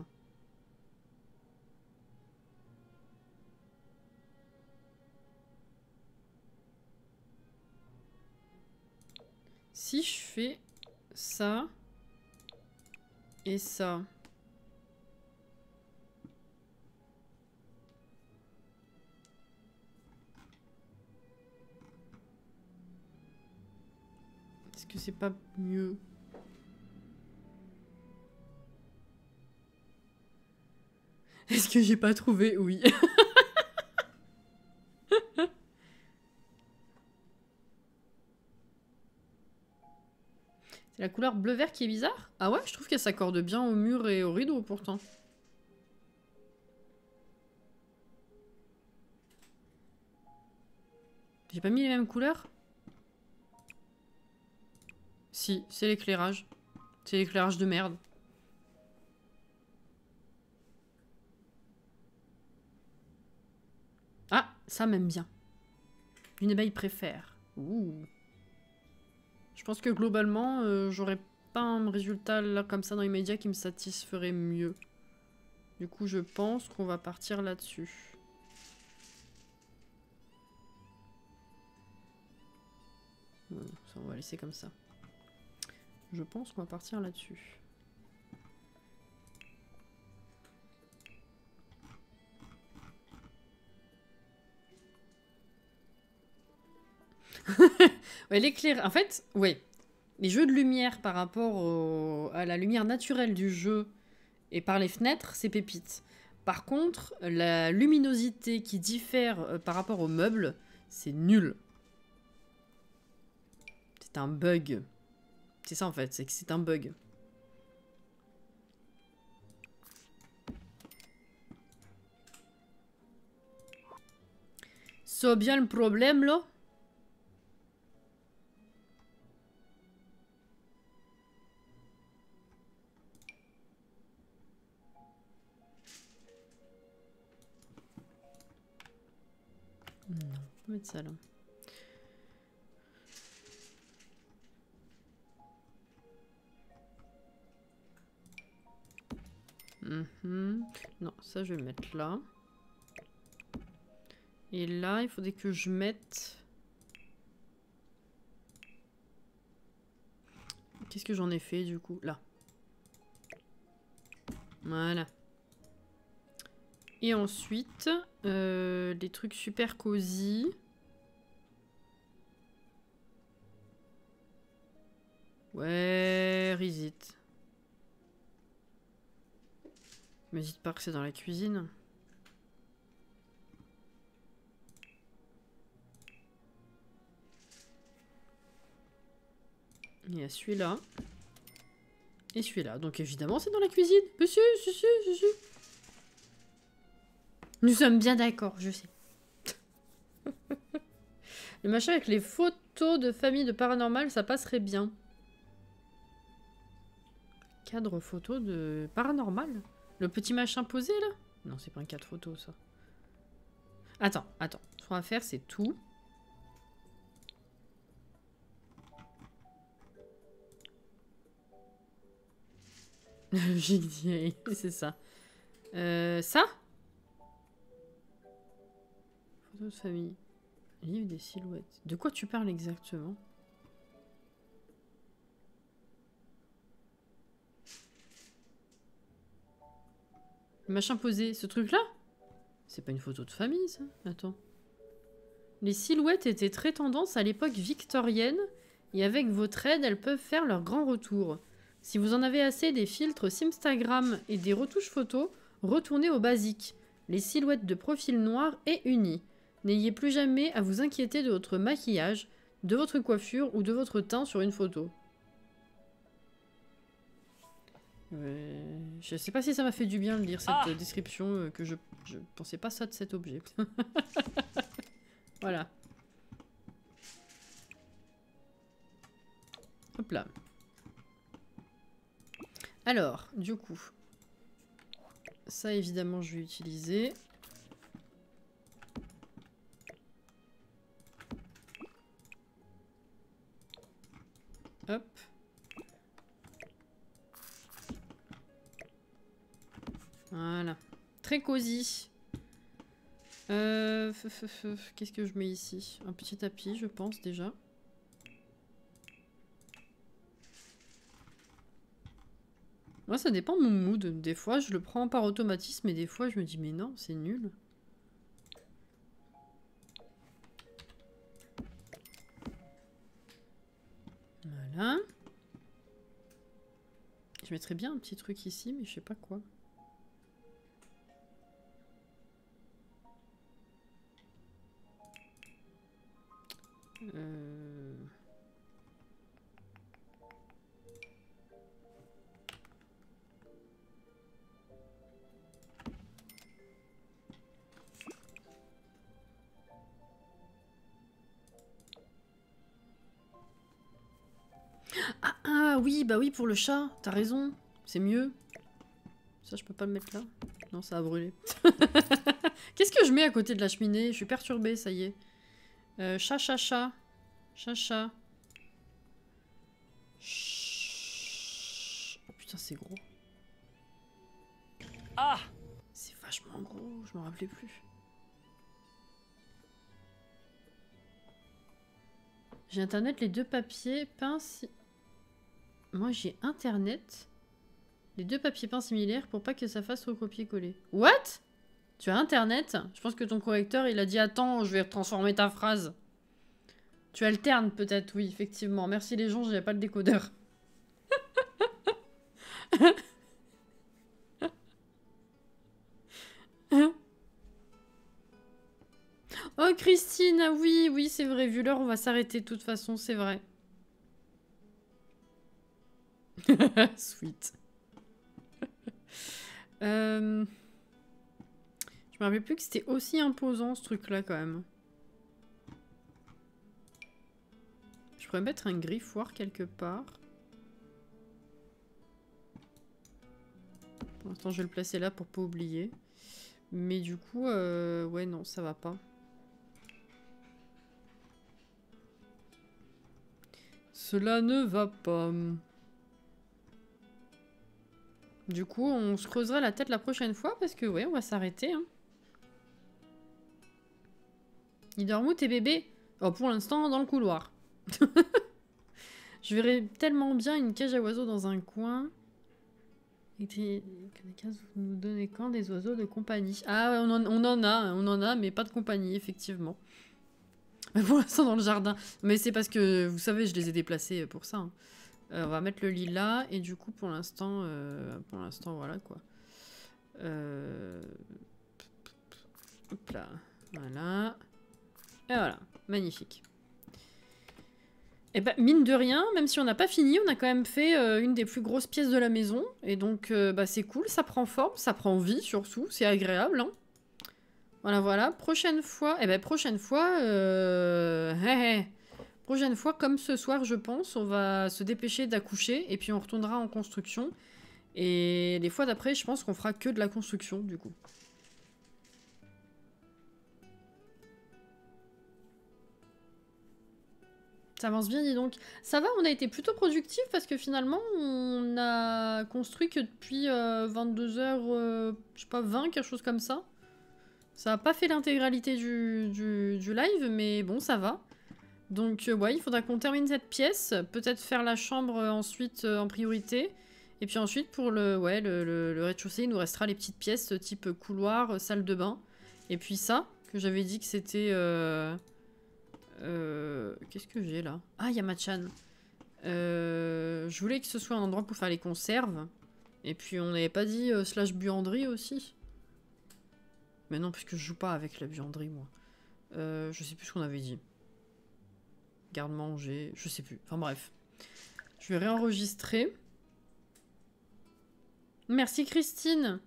Si je fais ça et ça... Est-ce que c'est pas mieux? Est-ce que j'ai pas trouvé? Oui. C'est la couleur bleu-vert qui est bizarre? Ah ouais, je trouve qu'elle s'accorde bien au mur et au rideau pourtant. J'ai pas mis les mêmes couleurs? Si, c'est l'éclairage. C'est l'éclairage de merde. Ah, ça m'aime bien. Une abeille préfère. Ouh. Je pense que globalement, j'aurais pas un résultat là comme ça dans les médias qui me satisferait mieux. Du coup, je pense qu'on va partir là-dessus. Bon, ça, on va laisser comme ça. Je pense qu'on va partir là-dessus. Ouais, l'éclair... En fait, ouais. Les jeux de lumière par rapport à la lumière naturelle du jeu et par les fenêtres, c'est pépite. Par contre, la luminosité qui diffère par rapport aux meubles, c'est nul. C'est un bug. C'est ça en fait, c'est que c'est un bug. C'est bien le problème là? Non, on va mettre ça là. Non, ça je vais mettre là. Et là, il faudrait que je mette... Qu'est-ce que j'en ai fait du coup? Là. Voilà. Et ensuite, des trucs super cosy. Ouais, risite. Mais dites pas que c'est dans la cuisine. Il y a celui-là. Et celui-là. Donc évidemment, c'est dans la cuisine. Mais si. Nous sommes bien d'accord, je sais. Le machin avec les photos de famille de paranormal, ça passerait bien. Cadre photo de paranormal. Le petit machin posé, là? Non, c'est pas un 4 photos, ça. Attends. Ce qu'on va faire, c'est tout. J'ai dit, c'est ça. Ça? Photo de famille. Livre des silhouettes. De quoi tu parles exactement? Machin posé, ce truc-là? C'est pas une photo de famille, ça? Attends. Les silhouettes étaient très tendance à l'époque victorienne, et avec votre aide, elles peuvent faire leur grand retour. Si vous en avez assez des filtres Simstagram et des retouches photos, retournez au basique. Les silhouettes de profil noir et unies. N'ayez plus jamais à vous inquiéter de votre maquillage, de votre coiffure ou de votre teint sur une photo. Je sais pas si ça m'a fait du bien de lire cette description, que je pensais pas ça de cet objet. Voilà. Hop là. Alors, du coup, ça évidemment je vais utiliser. Hop. Voilà. Très cosy. Qu'est-ce que je mets ici? Un petit tapis, je pense, déjà. Moi, ça dépend de mon mood. Des fois, je le prends par automatisme et des fois, je me dis, mais non, c'est nul. Voilà. Je mettrais bien un petit truc ici, mais je sais pas quoi. Ah oui, bah oui, pour le chat, t'as raison. C'est mieux. Ça, je peux pas le mettre là. Non, ça a brûlé. Qu'est-ce que je mets à côté de la cheminée? Je suis perturbée, ça y est. Chat. Chut. Oh putain, c'est gros. Ah! C'est vachement gros, je m'en rappelais plus. J'ai internet, les deux papiers peints... Moi, j'ai internet... Les deux papiers peints similaires pour pas que ça fasse recopier-coller. What? Tu as internet? Je pense que ton correcteur, il a dit attends, je vais transformer ta phrase. Tu alternes peut-être, oui, effectivement. Merci les gens, j'avais pas le décodeur. Oh Christine, ah oui, c'est vrai. Vu l'heure, on va s'arrêter de toute façon, c'est vrai. Sweet. Je me rappelle plus que c'était aussi imposant ce truc-là quand même. Je pourrais mettre un griffoir quelque part. Pour l'instant, je vais le placer là pour pas oublier. Mais du coup, ouais, non, ça va pas. Cela ne va pas. Du coup, on se creusera la tête la prochaine fois parce que, ouais, on va s'arrêter. Hein. Il dort où tes bébés? Oh, pour l'instant, dans le couloir. Je verrais tellement bien une cage à oiseaux dans un coin. Et des cases, vous nous donnez quand des oiseaux de compagnie? Ah, ouais, on en a, mais pas de compagnie, effectivement. Pour l'instant, dans le jardin. Mais c'est parce que, vous savez, je les ai déplacés pour ça. Hein. On va mettre le lit là, et du coup, pour l'instant, voilà, quoi. Hop là, voilà. Et voilà, magnifique. Et bah, mine de rien, même si on n'a pas fini, on a quand même fait une des plus grosses pièces de la maison. Et donc, bah, c'est cool, ça prend forme, ça prend vie, surtout, c'est agréable, hein. Voilà. Prochaine fois, prochaine fois, comme ce soir, je pense, on va se dépêcher d'accoucher et puis on retournera en construction. Et les fois d'après, je pense qu'on fera que de la construction, du coup. Ça avance bien, dis donc. Ça va, on a été plutôt productif parce que finalement, on a construit que depuis 22h, je sais pas, 20, quelque chose comme ça. Ça n'a pas fait l'intégralité du live, mais bon, ça va. Donc, ouais, il faudra qu'on termine cette pièce. Peut-être faire la chambre ensuite en priorité. Et puis ensuite, pour le rez-de-chaussée, il nous restera les petites pièces type couloir, salle de bain. Et puis ça, que j'avais dit que c'était... qu'est-ce que j'ai là? Ah, il y a Machan. Je voulais que ce soit un endroit pour faire les conserves. Et puis on n'avait pas dit slash buanderie aussi. Mais non, puisque je joue pas avec la buanderie, moi. Je sais plus ce qu'on avait dit. Garde-manger, je sais plus. Enfin bref. Je vais réenregistrer. Merci Christine.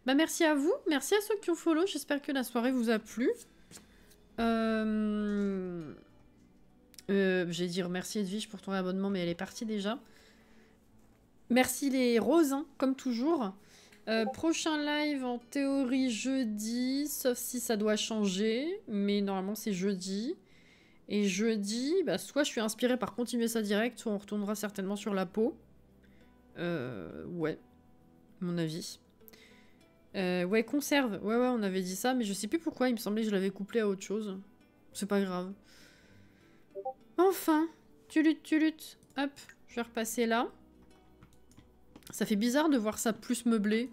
Bah merci à vous. Merci à ceux qui ont follow. J'espère que la soirée vous a plu. J'ai dit remercier Edwige pour ton abonnement, mais elle est partie déjà. Merci les roses, hein, comme toujours. Prochain live en théorie jeudi, sauf si ça doit changer, mais normalement c'est jeudi. Et jeudi, bah, soit je suis inspirée par continuer ça direct, soit on retournera certainement sur la peau. Ouais, à mon avis. Ouais, conserve. Ouais, on avait dit ça, mais je sais plus pourquoi. Il me semblait que je l'avais couplé à autre chose. C'est pas grave. Enfin, tu luttes. Hop, je vais repasser là. Ça fait bizarre de voir ça plus meublé.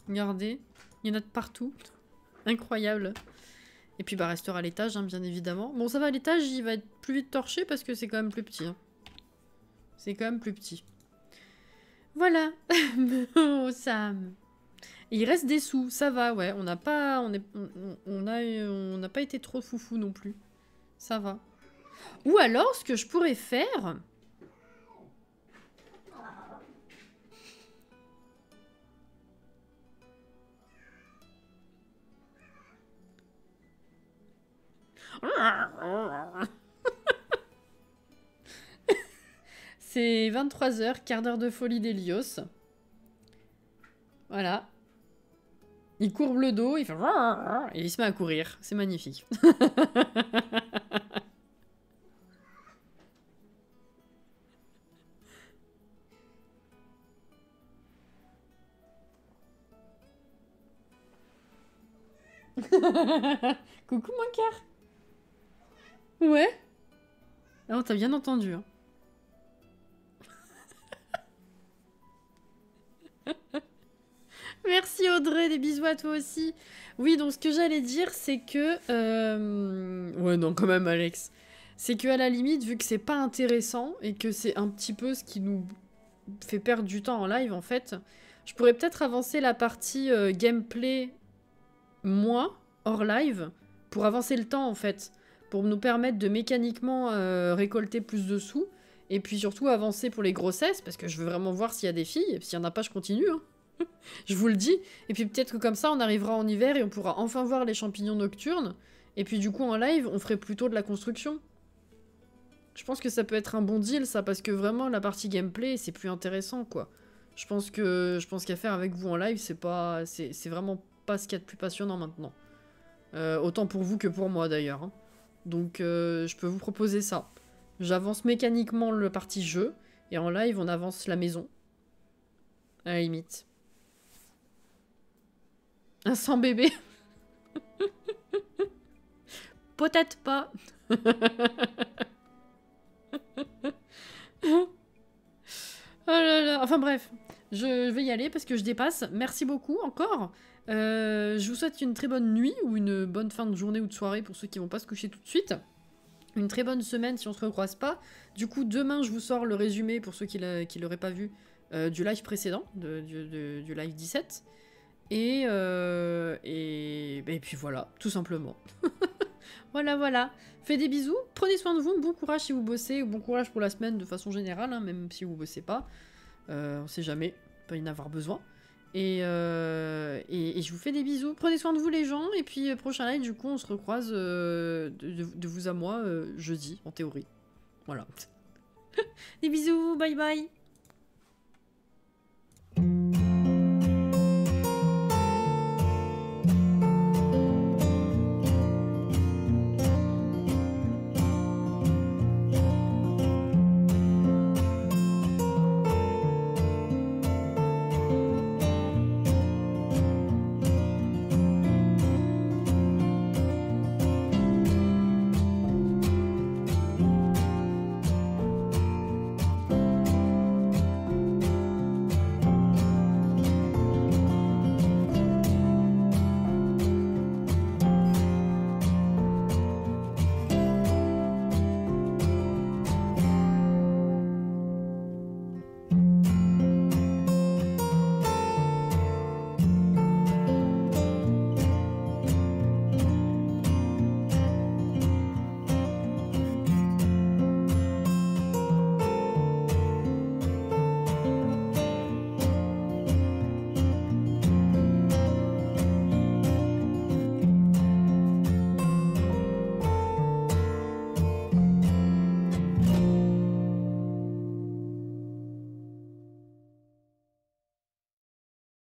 Regardez, il y en a de partout. Incroyable. Et puis bah restera à l'étage, hein, bien évidemment. Bon, ça va, à l'étage, il va être plus vite torché parce que c'est quand même plus petit. Hein. C'est quand même plus petit. Voilà. Oh, Sam. Et il reste des sous, ça va, ouais. On n'a pas... On n'a pas été trop foufou non plus. Ça va. Ou alors, ce que je pourrais faire... C'est 23h, quart d'heure de folie d'Hélios. Voilà. Il courbe le dos, il fait... Et il se met à courir. C'est magnifique. Coucou mon cœur. Ouais. Ah, t'as bien entendu. Hein. Merci Audrey, des bisous à toi aussi. Oui, donc ce que j'allais dire, c'est que... Ouais, non, quand même, Alex. C'est que à la limite, vu que c'est pas intéressant, et que c'est un petit peu ce qui nous fait perdre du temps en live, en fait, je pourrais peut-être avancer la partie gameplay, moi, hors live, pour avancer le temps, en fait. Pour nous permettre de mécaniquement récolter plus de sous, et puis surtout avancer pour les grossesses, parce que je veux vraiment voir s'il y a des filles, et s'il y en a pas, je continue, hein. Je vous le dis. Et puis peut-être que comme ça, on arrivera en hiver et on pourra enfin voir les champignons nocturnes. Et puis du coup, en live, on ferait plutôt de la construction. Je pense que ça peut être un bon deal, ça, parce que vraiment, la partie gameplay, c'est plus intéressant, quoi. Je pense qu'à faire avec vous en live, c'est vraiment pas ce qu'il y a de plus passionnant maintenant. Autant pour vous que pour moi, d'ailleurs. Hein. Donc, je peux vous proposer ça. J'avance mécaniquement le partie jeu, et en live, on avance la maison. À la limite. Un sans bébé. Peut-être pas. Oh là là. Enfin bref, je vais y aller parce que je dépasse. Merci beaucoup encore. Je vous souhaite une très bonne nuit ou une bonne fin de journée ou de soirée pour ceux qui vont pas se coucher tout de suite. Une très bonne semaine si on se recroise pas. Du coup, demain, je vous sors le résumé pour ceux qui l'auraient pas vu du live précédent, du live 17. Et puis voilà, tout simplement. Voilà. Faites des bisous, prenez soin de vous, bon courage si vous bossez, ou bon courage pour la semaine de façon générale, hein, même si vous bossez pas. On sait jamais, pas y en avoir besoin. Et je vous fais des bisous, prenez soin de vous les gens, et puis prochain live, du coup, on se recroise de vous à moi jeudi, en théorie. Voilà. Des bisous, bye bye.